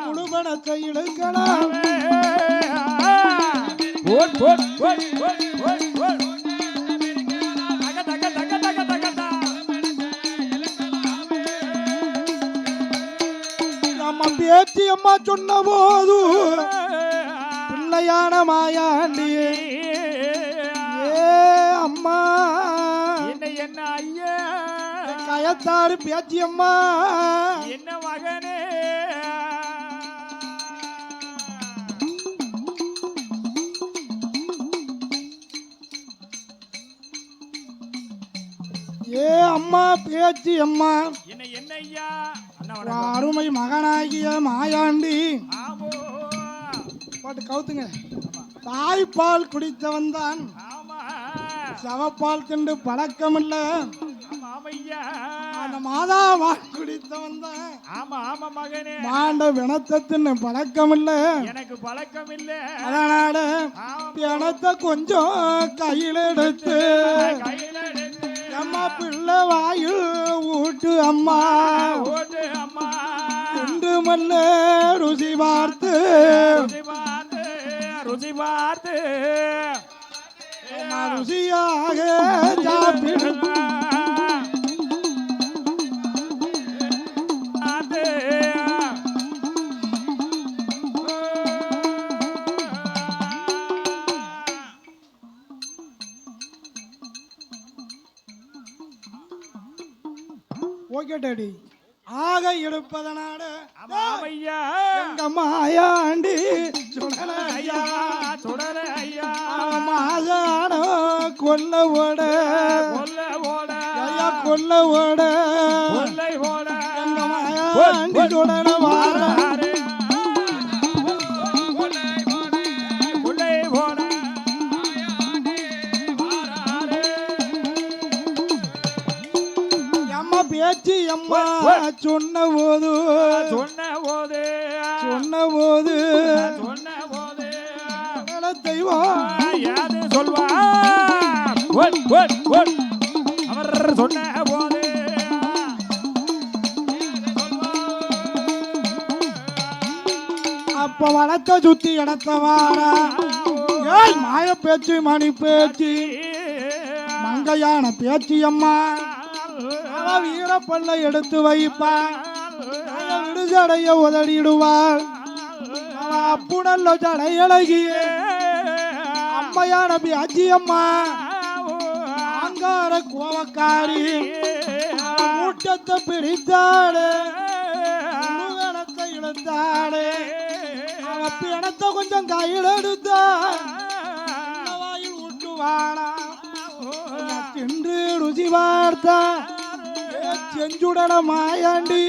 முழு பணத்தை இழுக்கலாமே நம்ம பேச்சு அம்மா சொன்ன போது பிள்ளையான மாயாண்டி அம்மா என்ன ஐயா கயத்தாறு பேச்சு அம்மா என்ன மகனே அம்மா பேச்சு அம்மா என்ன ஐயா அருமை மகனாகிய மாயாண்டி பாட்டு கவுத்துங்க தாய்ப்பால் குடித்தவன் தான் சவப்பால் திண்டு பழக்கம் இல்ல அந்த மாதா பால் குடித்தவன் தான் ஆமா மகனே மாண்ட வினத்தை தின்னு பழக்கம் இல்ல எனக்கு பழக்கம் இல்ல அதனால பிணத்தை கொஞ்சம் கையில் எடுத்து அம்மா பிள்ளை வாயில் ஊட்டு அம்மா குண்டு மல்ல ருசி பார்த்து ருசியாக சாப்பிடு ஓகேடி ஆக எடுப்பதனால ஐயா எங்க மாயாண்டி சுடல ஐயா சுடல ஐயா மாகாண கொல்ல ஓட ஐயா கொல்ல ஓட கொல்லை ஓட எங்க மாயாண்டி சுடல வார பேச்சு அம்மா சொன்ன போது தெய்வம் யாது சொல்வா அவர் சொன்ன போது அப்ப வளர்த்த சுத்தி இடத்த வாரா ஏய் மாய பேச்சு மணி பேச்சு மங்கையான பேச்சு அம்மா வீரப்பல்ல எடுத்து வைப்பான் விடுஜடைய உதடிடுவாள் அப்புடல்ல ஜடையழகிய அம்மையான பியாச்சி அம்மா அங்கார கோவக்காரி மூட்டத்தை பிடித்தாடு இழுத்தாடு அவ பிணத்தை கொஞ்சம் கையில் எடுத்தா வாயில் ஊட்டுவானா தின்று ருசி பார்த்தா செஞ்சுடன மாயாண்டி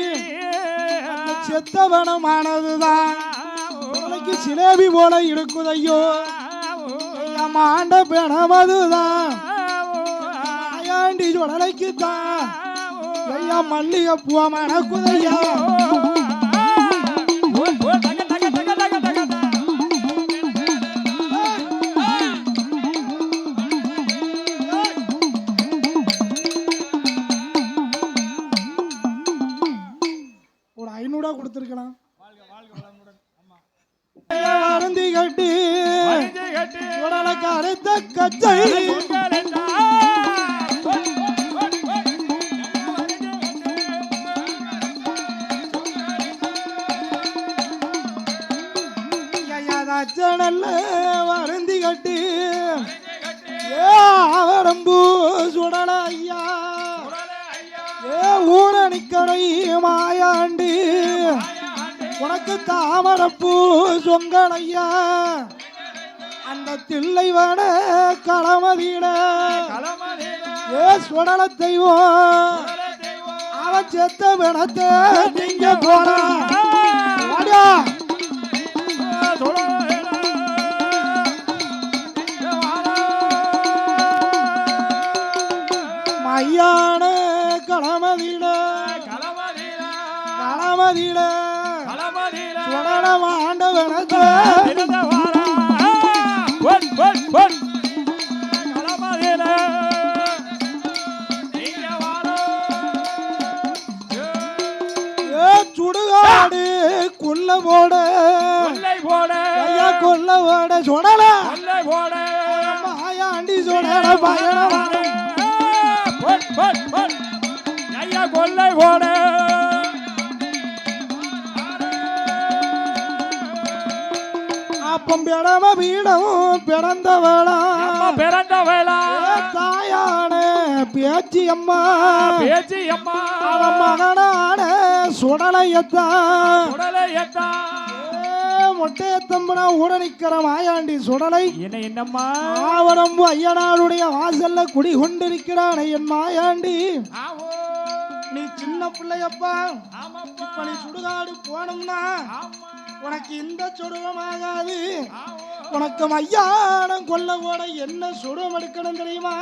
செத்தவனமானதுதான் சிலேபி போல இருக்குதையோ மாண்ட பிணமதுதான் மாயாண்டி சுடலைக்குத்தான் ஐயா மல்லிகை பூவ மணக்குதையா கொடுத்திருக்கலாம் வருந்தி கட்டி உடலுக்கு அரைத்த கச்சை அச்சனல்ல வருந்தி கட்டி அவரம்பூ சுடல ஐயா ஊரணிக்கடை மாயாண்டி உனக்கு தாமரப்பூ சொங்கலையா அந்த தில்லைவன களமதியில சுடல தெய்வம் அவன் செத்த பிணத்தை நீங்க போன மையான களமதியில சுடலம் ஆண்டவனத்தை சுடுகாடு கொல்ல போட கொல்ல போட சுடல மாயாண்டி சுடல பயணம் கொல்லை போட அப்பம் பிறம வீடம் பிறந்த வேளா தாயான பேச்சி அம்மா அவன் மகனான சுடலையத்தான் மொட்டையத்தம்பனா ஊட நிக்கிற மாயாண்டி சுடலை என்னம்மா ஆவரம்பு ஐயனாருடைய வாசல்ல குடி கொண்டிருக்கிறான் என் மாயாண்டி நீ சின்ன பிள்ளையப்பா இப்ப நீ சுடுகாடு போனோம்னா உனக்கு இந்த சுடுவமாகாது உனக்கு மையானம் கொல்ல போட என்ன சுடுவம் எடுக்கணும் தெரியுமா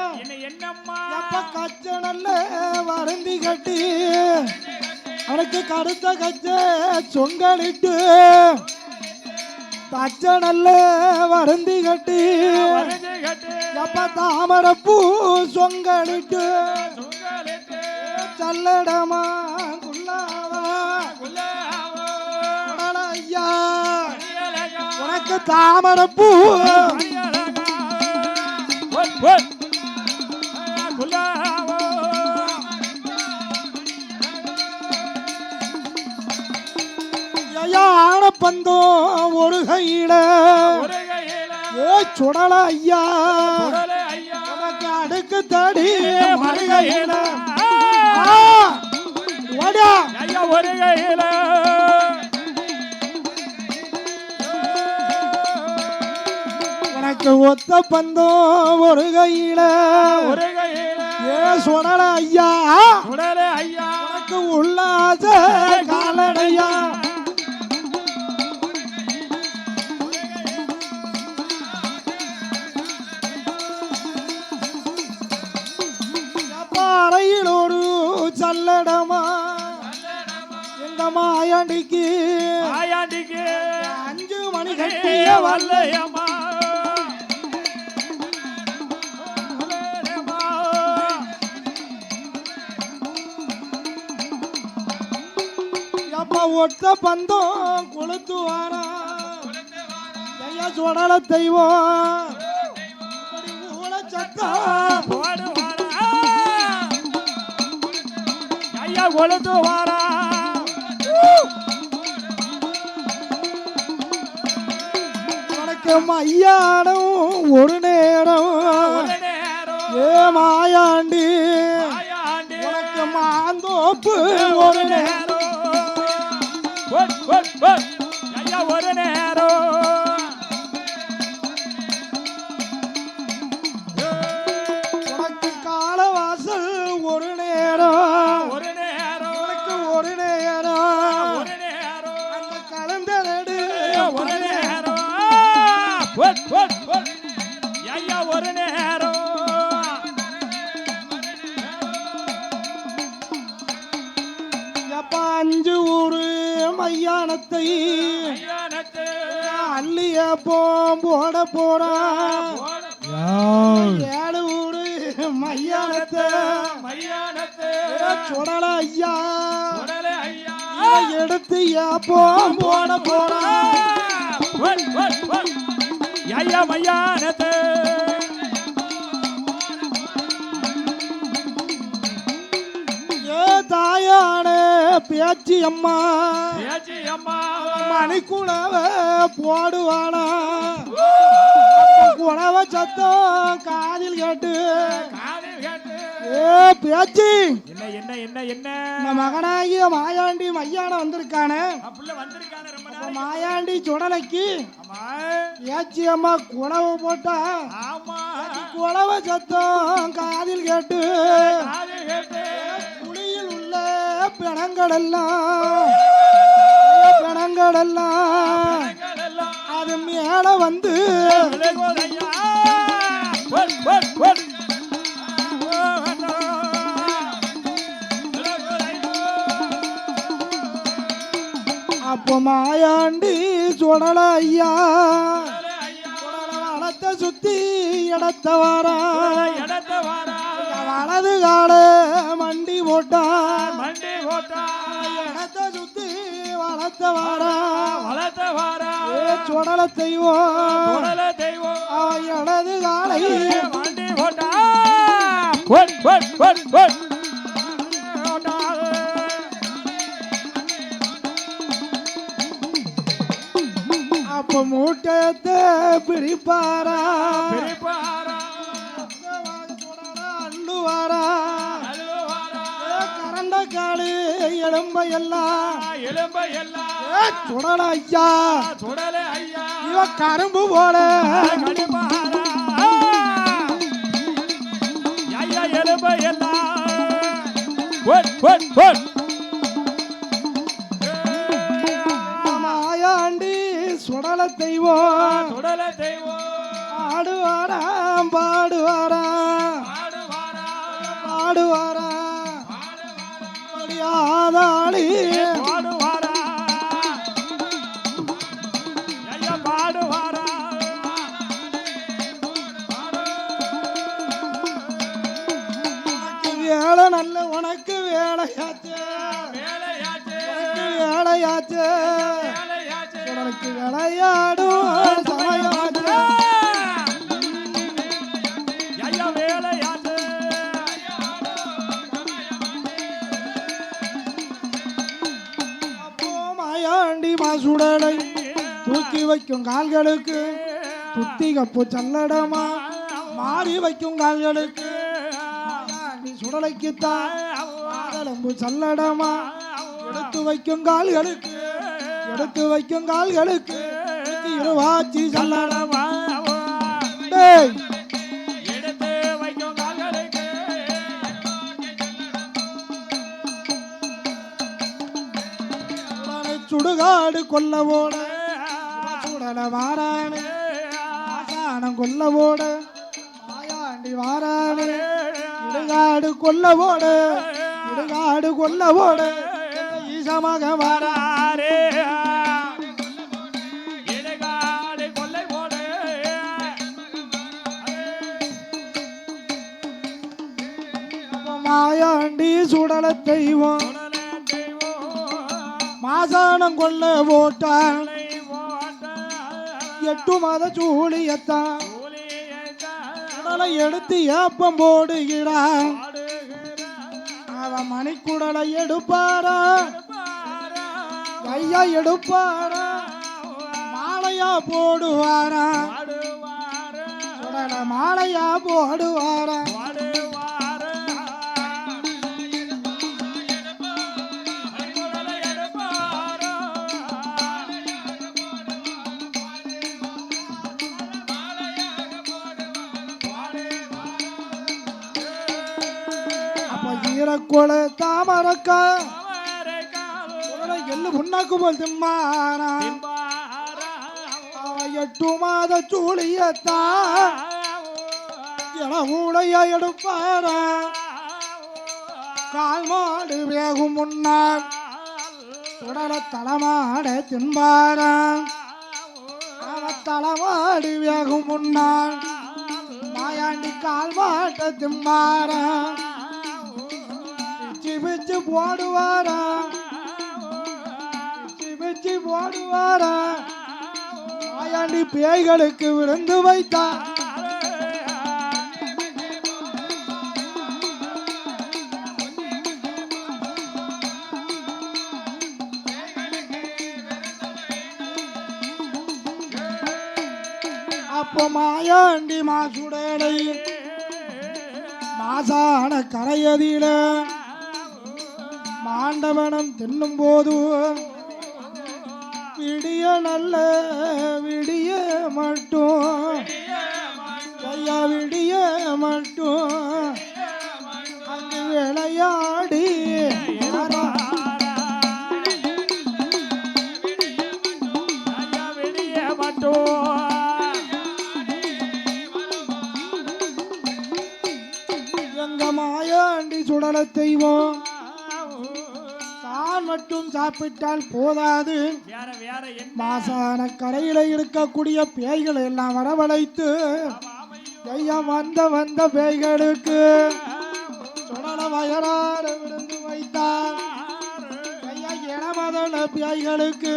என்னம்மா எப்ப கச்ச நல்ல வருந்தி கட்டி அவனுக்கு கருத்த கச்ச சொங்கலிட்டு கச்ச நல்ல வருந்தி கட்டி எப்ப தாமரப்பூ சொங்கலிட்டு சல்லடமா குல்லாவா ஐயா உனக்கு தாமரப்பூ ஆனப்பந்தம் ஒரு கையில சுடல ஐயா உனக்கு அடுக்கு தடி மறுகையில பந்தம் ஒரு கையில ஏ சுடல ஐயா உனக்கு உல்லாச காலடையா அறையில் ஒரு சல்லடமா எங்க மாயாண்டிக்கு 5 மணி கட்டிய வல்லையம்மா அப்பா ஒட்ட பந்தம் கொளுத்து வாரா ஐயா சுடல தெய்வம் ஊழ சத்தம் கொழுத்து வாரா உனக்கு மையாடம் ஒரு நேரம் ஏ மாயாண்டி உனக்கு மாந்தோப்பு ஒரு நேரம் ஒரு நேரம் உனக்கு காலவாசல் ஒரு நேரம் ஒரு நேரம் அந்த கலந்தரடு ஒரு நேரம் ஐயா ஒரு நேரம் எப்ப 5 ஊரு மையானத்தை அள்ளிய போட போறான் 7 ஊரு மையானத்தை சுடல ஐயா எடுத்து ஏப்போம் போட போறான் ஐயா மையானத்தை ஏ தாயான பேச்சி அம்மா மணிக்குழவ போடுவானா குழவ சத்தம் காதில் கேட்டு ஏ பேச்சி என்ன நம்ம மகனாகிய மாயாண்டி மையான வந்திருக்கானே மாயாண்டி சுடலைக்கு பேச்சி அம்மா குழவ போட்டா குழவ சத்தம் காதில் கேட்டு குழியில் உள்ள பிணங்களெல்லாம் அது மேல வந்து அப்போ மாயாண்டி சுடல ஐயா வளத்தை சுத்தி இடத்த வாரா வலது கால மண்டி போட்டா இடத்த சுத்தி வளத்த வாரா சுடல தெய்வம் இடது காலை மண்டி போட்டா அப்ப மூட்டத்தை பிரிப்பாரா அள்ளுவாரா கரண்ட காடு எலும்ப எல்லாம் சுடல ஐயா இவ கரும்பு போல மாயாண்டி சுடல தெய்வம் ஆடுவாராம் பாடுவாராம் ஆதாளி வேலை நல்ல உனக்கு வேலையாச்சு உனக்கு விளையாடும் சமயமாச்சு அப்போ மாயாண்டி மாசுடலை தூக்கி வைக்கும் கால்களுக்கு துத்தி கப்பு சல்லடமா மாறி வைக்கும் கால்களுக்கு மாயாண்டி சுடலைக்குத்தான் காதலம்பு சல்லடமா எடுத்து வைக்கும் கால்களுக்கு இருவாச்சி சல்லடமா ஏய், எடுத்து வைக்கும் கால்களுக்கு உடனே சுடுகாடு கொல்லவோட சுடல வாரானே ஆசானம் கொல்லவோட மாயாண்டி வாரானே இடுகாடு கொல்லவோட இடுகாடு கொல்லவோட ஈசமாக வாரா வாராரே இடுகாடு கொல்லை போடு மாயாண்டி சுடல தெய்வம் உடனே தெய்வம் மாசானம் கொல்ல போட்டான் கொல்லை போட்ட 8 மாத சூழியத்தான் கூலியைத்தான் குடலை எடுத்து ஏப்பம் போடுகிறான் பாடுகிறான் அவன் மணிக்குடலை எடுப்பாரா பாரா ஐயா எடுப்பாரா மாலையா போடுவாரா பாடுவாரா குடலை மாலையா போடுவாரா பாடுவாரா மணிக்குடலை எடுப்பாரா அப்ப ஈரக்கொலை தாமரக்கா அவரைக்கால் குடலை எள்ளு புண்ணாக்கு போல் திம்மாரா திம்பாரா அவன் 8 மாத சூழியத்தான் இளகூடையா எடுப்பாரா கால் மாடு வேகும் முன்னால் சுடல தலைமாட தின்பாரா அவன் தலைமாடு வேகும் முன்னால் மாயாண்டி கால் மாட்ட திம்பாரா பிச்சு பிச்சு போடுவாரா பிச்சு பிச்சு போடுவாரா மாயாண்டி பேய்களுக்கு விருந்து வைத்தார் அப்போ மாயாண்டி மாசுடலை மாசான கரையதில மாண்டவனம் தின்னும் போது விடிய நல்ல விடிய மட்டும் ஐயா விடிய மட்டும் அங்கு விளையாடி யாரா ஐயா வெளிய மட்டும் எங்க மாயாண்டி சுடல தெய்வம் தான் மட்டும் சாப்பிட்டால் போதாது வேற வேற என்ன மாசான கரையில இருக்கக்கூடிய பேய்களை எல்லாம் வரவழைத்து ஐயா வந்த பேய்களுக்கு சுடல வயறாட விருந்து வைத்தார் ஐயா இளமதன பேய்களுக்கு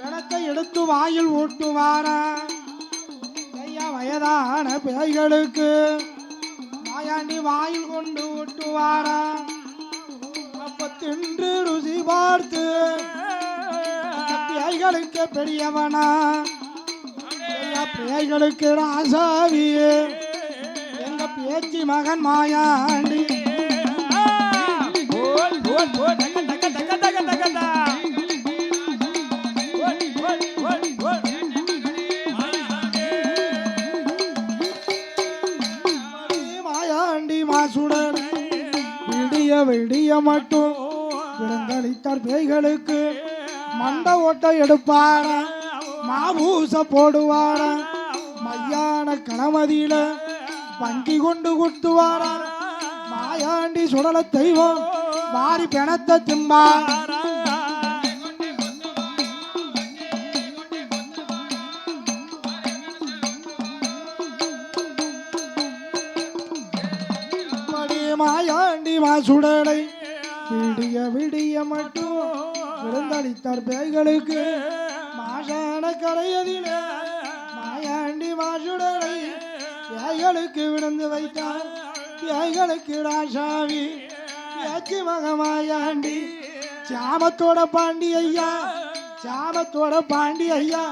விளக்கை எடுத்து வாயில் ஊட்டுவாரா ஐயா வயதான பேய்களுக்கு மாயாண்டி வாயில் கொண்டு ஊட்டுவாரா அப்ப தின்று ருசி பார்த்து அந்த பேய்களுக்கு பெரியவனா ஐயா பேய்களுக்கு ராசாவி எங்க பேச்சி மகன் மாயாண்டி போல் போல் போல் டக்க டக்க டக்க டக்க டக்க டா போல் போல் போல் போல் மாயாண்டி மாசுடன் விடிய விடிய மட்டும் விருந்தளித்தார் பேய்களுக்கு மண்ட ஓட்டை எடுப்பாரா மாபூச போடுவாரா மையான கணமதியில வங்கி கொண்டு குத்துவாரா மாயாண்டி சுடல தெய்வம் வாரி பிணத்தை திம்பார் அப்படி மாயாண்டி மாசுடலை விடிய விடிய மட்டும் விருந்தளித்தார் பேய்களுக்கு மாசான கரையதில மாயாண்டி மாசுடலை பேய்களுக்கு விழுந்து வைத்தார் பேய்களுக்கு ராசாவி பேச்சு மக மாயாண்டி சாமத்தோட பாண்டி ஐயா சாமத்தோட பாண்டி ஐயா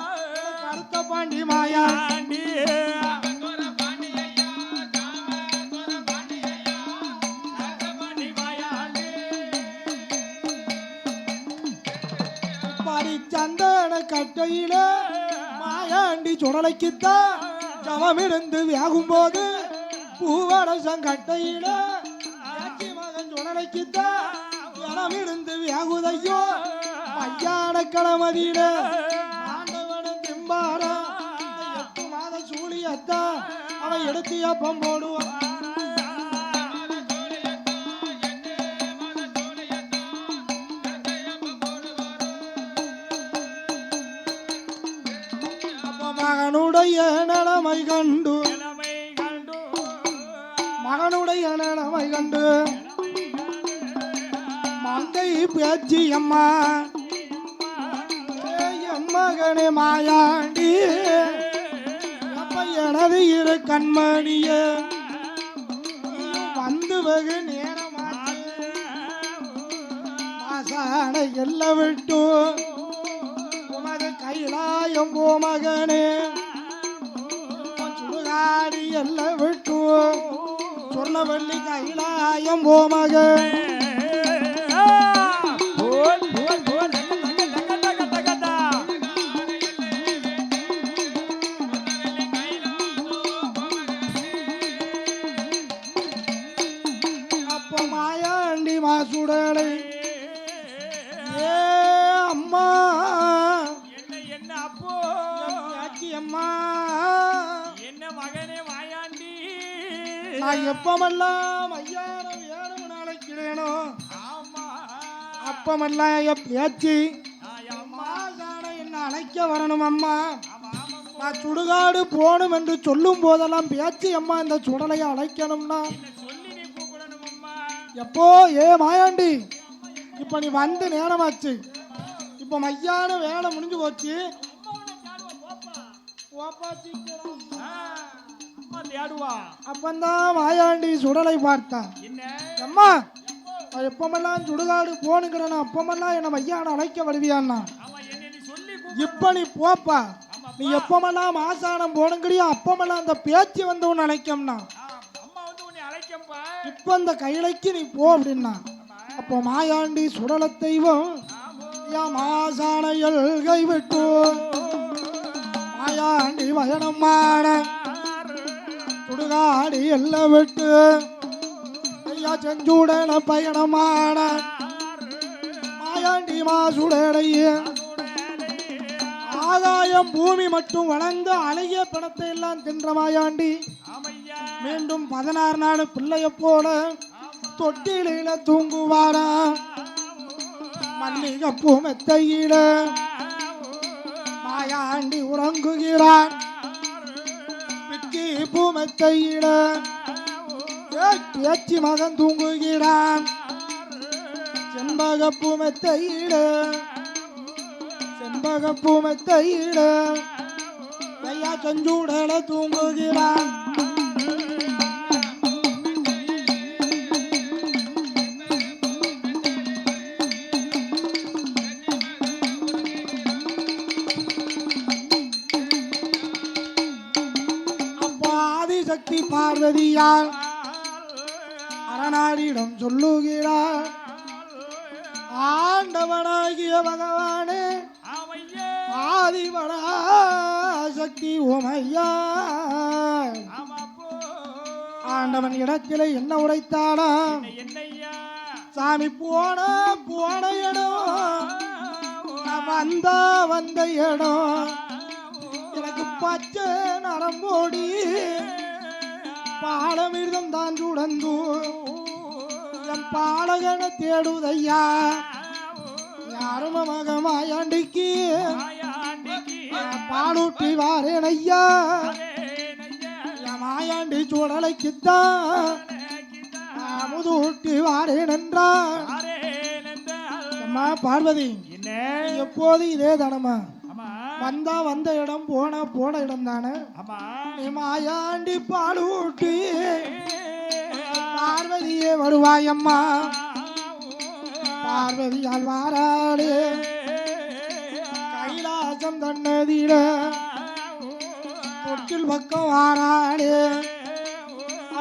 கருத்த பாண்டி மாயாண்டி பரிச்சந்தன கட்டையில மாயாண்டி சுடலைக்குத்தான் தவமிருந்து வியாகும் போது பூவரசம் கட்டையில மகன் சுடலைக்குத்தான் தவமிருந்து வியாகுதையோ ஐயான களமதியில ஆண்டவனும் திம்பாரா 8 மாத சூழியத்தான் அவன் எடுத்து அப்பம் போடுவான் மகனுடைய நிலைமை கண்டு மகனுடைய நிலைமை கண்டு மங்கை பேச்சு அம்மா என் மகனே மாயாண்டி அப்ப எனது இரு கண்மணிய வந்து வெகு நேரமான எல்லாம் விட்டு உமது கைலாயம் போ மகனே சுடுகாடி எல்லாம் விட்டு சொர்ணவள்ளி கைலாயம் போ மகன் அப்ப மாயாண்டி மாசுடலை ஏ அம்மா என்ன அப்போ அம்மா என்ன மகனே மாயாண்டி நான் எப்பமெல்லாம் ஐயாரம் ஏறும் நாளைக்கிறேனோ அப்பமெல்லாம் பேச்சு அம்மா என்ன அழைக்க வரணும் அம்மா நான் சுடுகாடு போகணும் என்று சொல்லும் போதெல்லாம் பேச்சு அம்மா இந்த சுடலையை அழைக்கணும்னா எப்போ ஏ மாயாண்டி இப்ப நீ வந்து நேரமாச்சு இப்ப மையான வேலை முடிஞ்சு போச்சு அப்பந்தான் மாயாண்டி சுடலை பார்த்தான் அம்மா எப்பமெல்லாம் சுடுகாடு போனுங்கிறன அப்பமெல்லாம் என்ன மையான அழைக்க வருவியான்னா இப்ப நீ போப்பா நீ எப்பமெல்லாம் ஆசானம் போனுங்கிறியோ அப்பமெல்லாம் அந்த பேச்சு வந்து உன்னை அழைக்கம்னா இப்ப அந்த கைலைக்கு நீ போ அப்படின்னா அப்போ மாயாண்டி சுடல தெய்வம் மாசானையல் கைவிட்டு மாயாண்டி பயணமான சுடுகாடி எல்லாம் விட்டு ஐயா செஞ்சூடன பயணமான மாயாண்டி மாசுடைய ஆகாயம் பூமி மட்டும் வளர்ந்து அழகிய பணத்தை எல்லாம் தின்ற மாயாண்டி மீண்டும் 16 நாள் பிள்ளைய போல தொட்டில தூங்குவாரா மல்லிகைப்பூ மெத்தையில மாயாண்டி உறங்குகிறான் பிக்கி பூ மெத்தையில பேச்சு மகன் தூங்குகிறான் செண்பகப்பூ மெத்தையில செண்பகப்பூ மெத்தையில ஐயா செஞ்சூடல தூங்குகிறான் சக்தி பார்வதியால் அரணாரிடம் சொல்லுகிறார் ஆண்டவனாகிய பகவானே ஆதிவனா சக்தி ஓமையா ஆண்டவன் இடத்திலே என்ன உரைத்தானா சாமி போன இடம் வந்த இடம் எனக்கு பச்சை நரம்போடி பாலமிர்தம் தான் சுடந்து என் பாலகன தேடுதையா யாரும் மக மாயாண்டிக்கு பாலூட்டி வாரேன் ஐயா என் மாயாண்டி சுடலைக்குத்தான் முதூட்டி வாரேன் என்றான் அம்மா பார்வதி எப்போது இதே தானம்மா வந்த இடம் போன இடம் தானே நீ மாயாண்டி பாலூட்டி பார்வதியே வருவாயம்மா பார்வதியால் வாராளே கைலாசம் தன்னதிட தொட்டில் பக்கம் வாராளே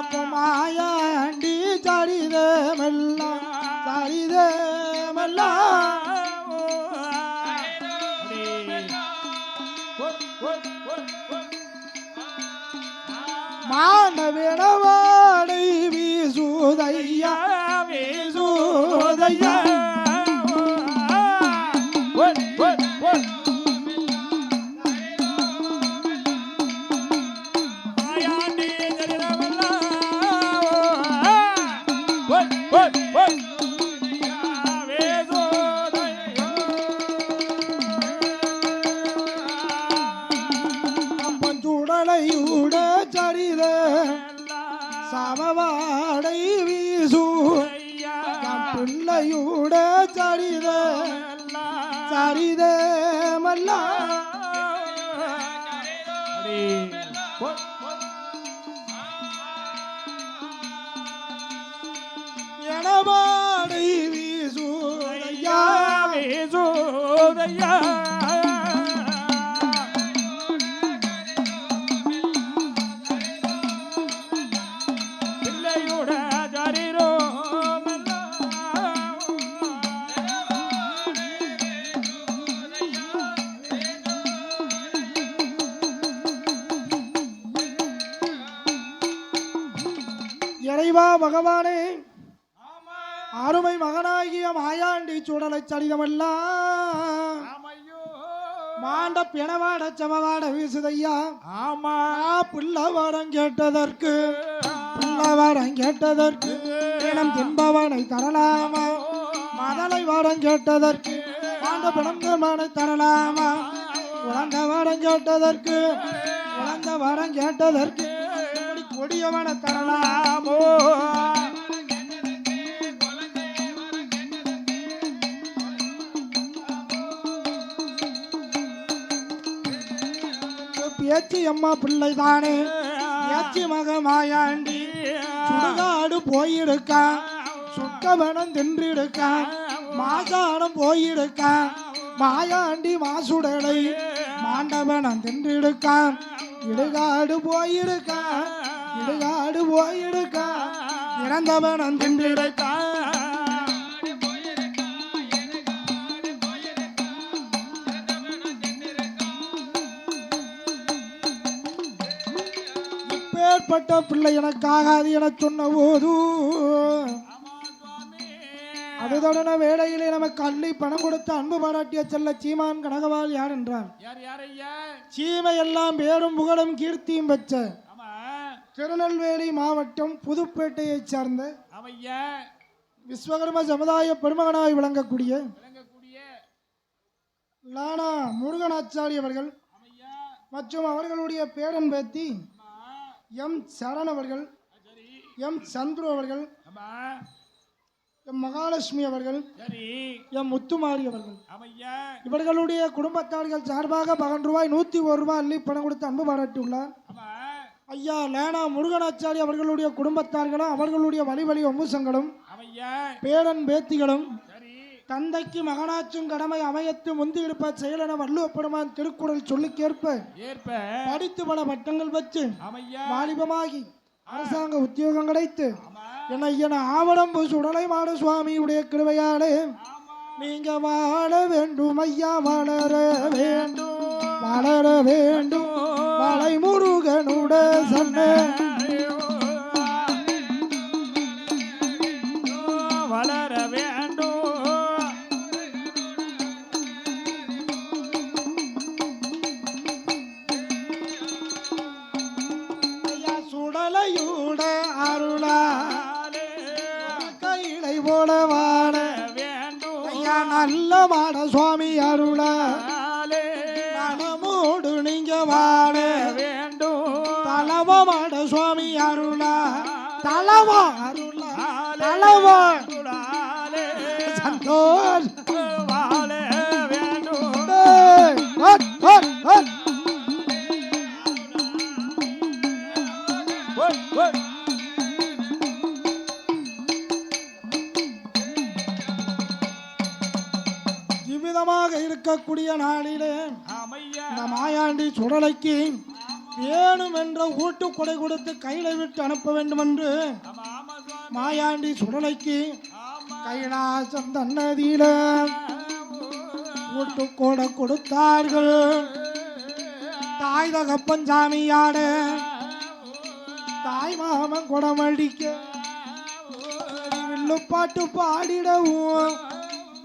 அப்ப மாயாண்டி சரிதே மெல்லாம் மாண்டவிடவாடை வீசுதையா வீசுதையா சுடலையூட சரித சமவாடை வீசு பிள்ளையூட சரித சரித மல்லா எனவாடை வீசுதையா வீசுதையா இறைவா பகவானே அருமை மகனாகிய மாயாண்டி சுடலை சடிதமெல்லாம் மாண்ட பிணவாட சமவாட வீசுதையா ஆமா புள்ளவரம் கேட்டதற்கு புள்ளவரம் கேட்டதற்கு பிணம் தின்பவனை தரலாமா மதலை வாரம் கேட்டதற்கு மாண்ட பிணந்தவனை தரலாமா உழந்த வாரம் கேட்டதற்கு உழந்த வாரம் கேட்டதற்கு கொடியவன தரலாமோ பேச்சு அம்மா பிள்ளைதானே பேச்சு மக மாயாண்டி சுடுகாடு போயிருக்கான் சுட்டவனம் தின்றிருக்கான் மாசானம் போயிருக்கான் மாயாண்டி மாசுடலை மாண்டவனம் தின்றிருக்கான் இடுகாடு போயிருக்கான் இடுகாடு போயிருக்கான் இறந்தவனம் தின்றிருக்கான் இப்பேற்பட்ட பிள்ளை எனக்காகாது என சொன்ன போது அதுதொடன வேளையிலே நமக்கு அள்ளி பணம் கொடுத்து அன்பு பாராட்டிய செல்ல சீமான் கனகவால் யார் என்றார் சீமை எல்லாம் பேரும் புகழும் கீர்த்தியும் பெற்ற திருநெல்வேலி மாவட்டம் புதுப்பேட்டையை சார்ந்த விஸ்வகர்ம சமுதாய பெருமகனாய் விளங்கக்கூடிய லானா முருகனாச்சாரி அவர்கள் மற்றும் அவர்களுடைய பேரன் பேத்தி எம் சரண் அவர்கள் எம் சந்துரு அவர்கள் எம் மகாலட்சுமி அவர்கள் எம் முத்துமாரி அவர்கள் இவர்களுடைய குடும்பத்தார்கள் சார்பாக ரூபாய் 101 அள்ளி பணம் கொடுத்து அன்பு பாராட்டியுள்ளார். ஐயா லேனா முருகனாச்சாரி அவர்களுடைய குடும்பத்தார்களும் அவர்களுடைய வழி வழி வம்சங்களும் பேரன் பேத்திகளும் தந்தைக்கு மகனாச்சும் கடமை அமையத்து முந்தி இருப்ப செயலென வள்ளுவப்பெருமான் திருக்குறள் சொல்லுக்கேற்ப படித்து பல பட்டங்கள் வச்சு வாலிபமாகி அரசாங்க உத்தியோகம் கிடைத்து என ஆவணம்பு சுடலை மாட சுவாமியுடைய கிருபையாலே நீங்க வாழ வேண்டும் ஐயா வளர வேண்டும் வளர வேண்டும் மலை முருகனுட சொன்ன வளர வேண்டும் ஐயா சுடலையுட அருளா கையிலை போல வாழ வேண்டும் ஐயா நல்ல மாட சுவாமி அருளா மனமோடு நீங்க வாழ வேண்டும் தலவமாட சுவாமி அருளா தலவா அருளா தலவா சந்தோஷ் வாழ வேண்டும் ஜீவிதமாக இருக்கக்கூடிய நாளிலே மாயாண்டி சுடலைக்கு வேணும் என்ற ஊட்டு கொடை கொடுத்து கையில விட்டு அனுப்ப வேண்டும் என்று மாயாண்டி சுடலைக்கு கைலாசம் தன்னதியில ஊட்டு கொடை கொடுத்தார்கள். தாய் தகப்பன் சாமியாட தாய் மாமன் குடமடிக்க வில்லுப்பாட்டு பாடிடவும்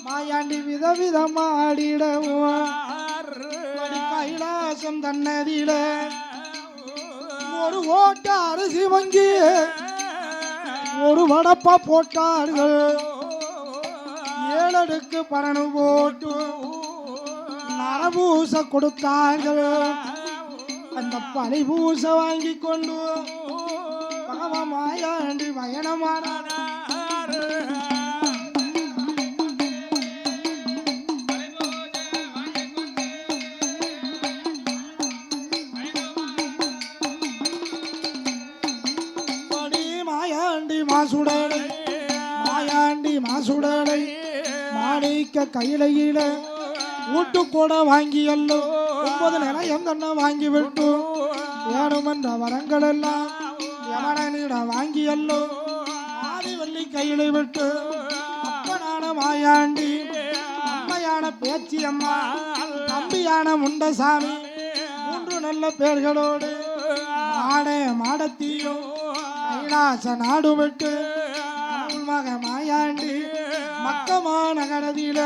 மாயாண்டி விதவிதமா ஆடிடவும் கைலாசம் தன்னதியில ஒரு ஓட்ட அரிசி வங்கி ஒரு வடப்பா போட்டார்கள் 7 அடுக்கு பரணு போட்டு நரபூச கொடுத்தார்கள் அந்த பனிபூச வாங்கி கொண்டு பகவமாயாண்டி பயணமான மாசுடலை மாயாண்டி மாசுடலை மாணிக்க கையிலையில ஊட்டு கூட வாங்கி அல்லோ 9 நிலையம் தன்னை வாங்கி விட்டு வேணுமென்ற வரங்கள் எல்லாம் யமனிட வாங்கி அல்லோ ஆதிவல்லி கையிலை விட்டு அப்பனான மாயாண்டி அம்மையான பேச்சி அம்மா தம்பியான முண்டசாமி 3 நல்ல பேர்களோடு மாடே மாடத்தீயும் கைலாச நாடு விட்டு மக மாயாண்டி மக்கமா நகரதியில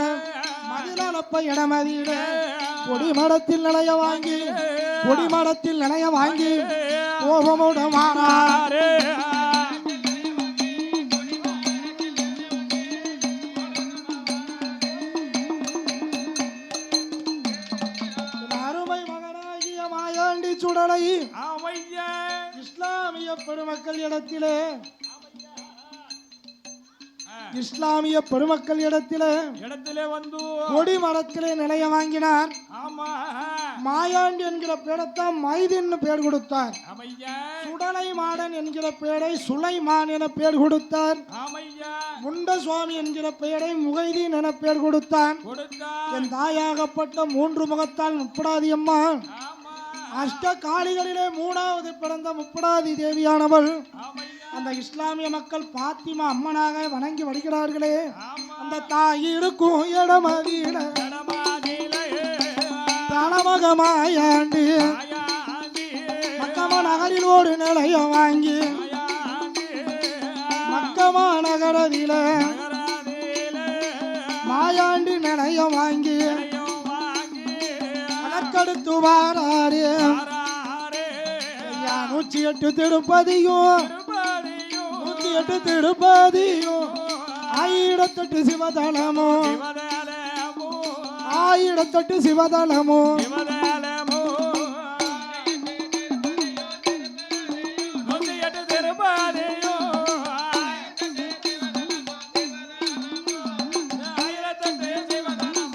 மதிலப்ப இடமதியில பொடிமடத்தில் நிலைய வாங்கி கோபமுடமானாரே அருமை மகனாகிய மாயாண்டி சுடலை இஸ்லாமிய பெருமக்கள் இடத்திலே வந்து கொடி மரத்திலே நிலைய வாங்கினார். மாயாண்டி என்கிற பேரைத்தான் மைதின்னு பேர் கொடுத்தார். சுடலை மாடன் என்கிற பெயரை சுலைமான் என பேர் கொடுத்தார். முண்டசுவாமி என்கிற பெயரை முகைதீன் என பேர் கொடுத்தான். என் தாயாகப்பட்ட 3 முகத்தால் முப்படாதி அம்மா அஷ்ட காளிகளிலே 3வது பிறந்த முப்படாதி தேவியானவள் அந்த இஸ்லாமிய மக்கள் பாத்திமா அம்மனாக வணங்கி வருகிறார்களே. அந்த தாய் இருக்கும் இடமதியில தலமகமாயாண்டி மக்கமா நகரில் ஒரு நிலையம் வாங்கி மக்கமா நகரதில மாயாண்டி நிலையம் வாங்கி அதற்கடுத்து வாராரு 108 திருப்பதியும் 108 திருப்பதியும் 1008 சிவதலமும் 1008 சிவதலமும் 108 திருப்பதியும் 1008 சிவதலமும்.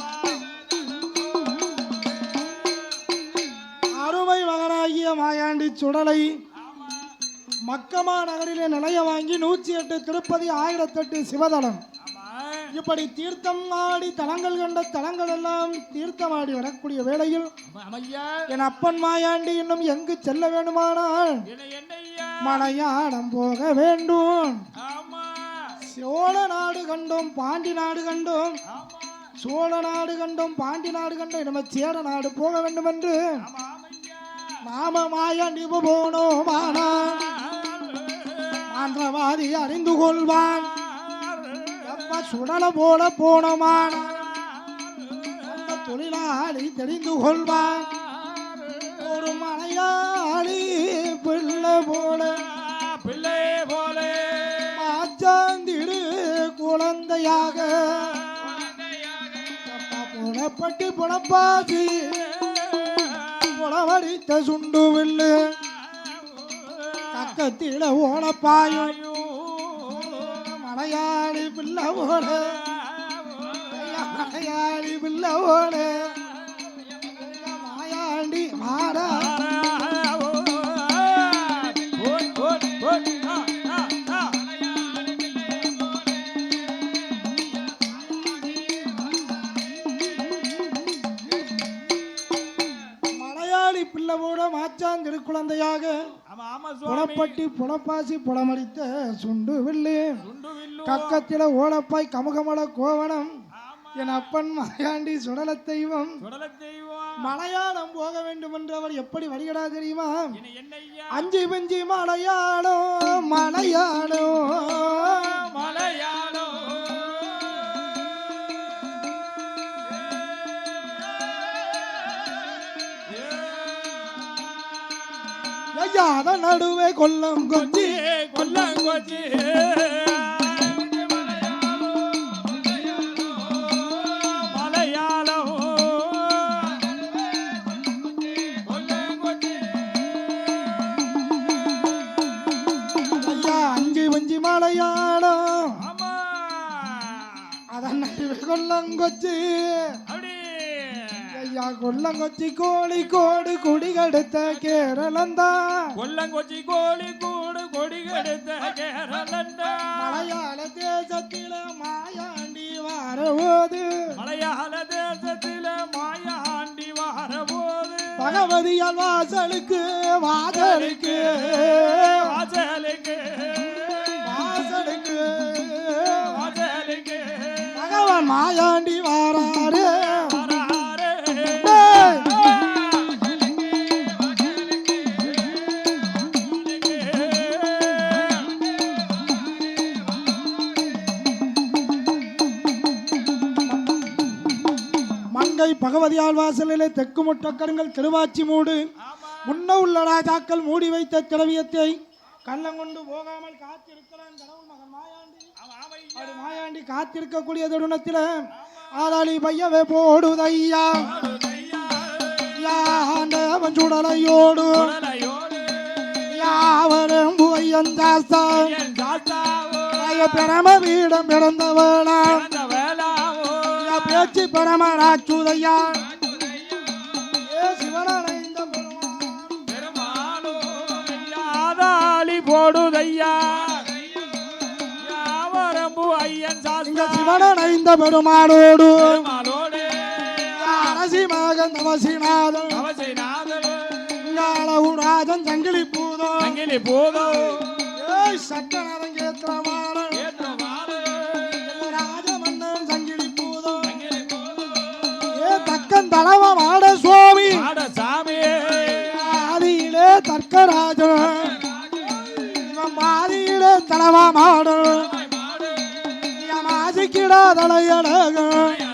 அருமை மகனாகிய மாயாண்டி சுடலை மக்கமா நகரிலே நிலைய வாங்கி 108 திருப்பதி 1008 சிவதலம் இப்படி தீர்த்தம் ஆடி தலங்கள் கண்ட தலங்கள் எல்லாம் தீர்த்தமாடி வரக்கூடிய வேளையில் என் அப்பன் மாயாண்டி இன்னும் எங்கு செல்ல வேண்டுமானால் மலையாளம் போக வேண்டும். சோழ நாடு கண்டோம் பாண்டி நாடு கண்டோம் சோழ நாடு கண்டோம் பாண்டி நாடு கண்டோம் நம்ம சேர நாடு போக வேண்டும் என்று நாம மாயாண்டி போனோமானா ஆந்திரவாதி அறிந்து கொள்வான். சுடல போல போனோமான அந்த தொழிலாளி தெரிந்து கொள்வான். ஒரு மலையாளி பிள்ளை போல மாச்சாந்திடு குழந்தையாக புலப்பட்டு புலப்பாசி புலவடித்த சுண்டுவில்லு கக்கத்தில ஓடப்பாயும் மலையாளி பிள்ளவோட மலையாளி பிள்ளவோட மாயாண்டி மாறா மலையாளி பிள்ளவோட மாச்சான் திருக்குழந்தையாக புலப்பட்டி புலப்பாசி புலமடித்த சுண்டு வில்லு கக்கத்தில ஓடப்பாய் கமுகமல கோவணம் என் அப்பன் மாயாண்டி சுடல தெய்வம் மலையாளம் போக வேண்டும் என்று அவர் எப்படி வருகிறா தெரியுமா? என்ன ஐயா? அஞ்சு பஞ்சு மலையாளம் மலையாளம் மலையாளம் ஐயா அதன் நடுவே கொல்லம் கொச்சி கொல்லங்கொச்சி மலையாளம் கொல்லங்கொச்சி ஐயா அஞ்சு பஞ்சு மலையாளம் ஆமா அதன் நடுவே கொல்லம் கொச்சி அப்படி ஐயா கொல்லங்கொச்சி கோழிக்கோடு குடிகெடுத்த கேரளந்தா கொல்லங்கொச்சி கோழி கூடு கொடி கெடுத்த கேரளண்டா மலையாள தேசத்தில மாயாண்டி வாரபோது மலையாள தேசத்தில மாயாண்டி வாரபோது பகவதியால் வாசலுக்கு வாசலுக்கு வாசலுக்கு வாசலுக்கு வாசலுக்கு பகவான் மாயாண்டி வாராரு வராரு. டேய், மங்கை பகவதியால் வாசலிலே தெற்கு முட்டக்கருங்கள் திருவாச்சி மூடு முன்ன உள்ள ராஜாக்கள் மூடி வைத்த திரவியத்தை கள்ளங்கொண்டு போகாமல் காத்திருக்கிறான் கடவுள் மகன் மாயாண்டி. அப்படி மாயாண்டி காத்திருக்கக்கூடிய தருணத்தில் ஆதாளி பையவே போடுதையா யாண்டவன் சுடலையோடு உடலையோடு யாவரும் புகையன் ஜாஸ்தா என் தாத்தாவோ பிரம வீடம் பிறந்தவளா அந்த வேளாவோ பேச்சு பரமராச்சுதையா ஏ சிவனடைந்த பெருமாளோ யாதாளி போடுதையா யாவரம்பு ஐயன் இங்க சாஸ்தா சிவனடைந்த பெருமாளோடு பெருமாளோடு அரசி மகன் தவசிநாதன் அவசிநாதன் அளவு ராஜன் சங்கிலி பூதோ அங்கிலி போதோ ஏய் சட்டநாதன் கேத்திரமாடன் ஏற்றவாறு ராஜமன்னன் சங்கிலி பூதோ அங்கிலி போதோ ஏ தக்கன் தளவ மாட சுவாமி ஆட சாமி ஆதியிலே தர்க்கராஜன் இவன் பாதியிலே தளவ மாடன் மாடு மாசிக்கிடா தலையழகன்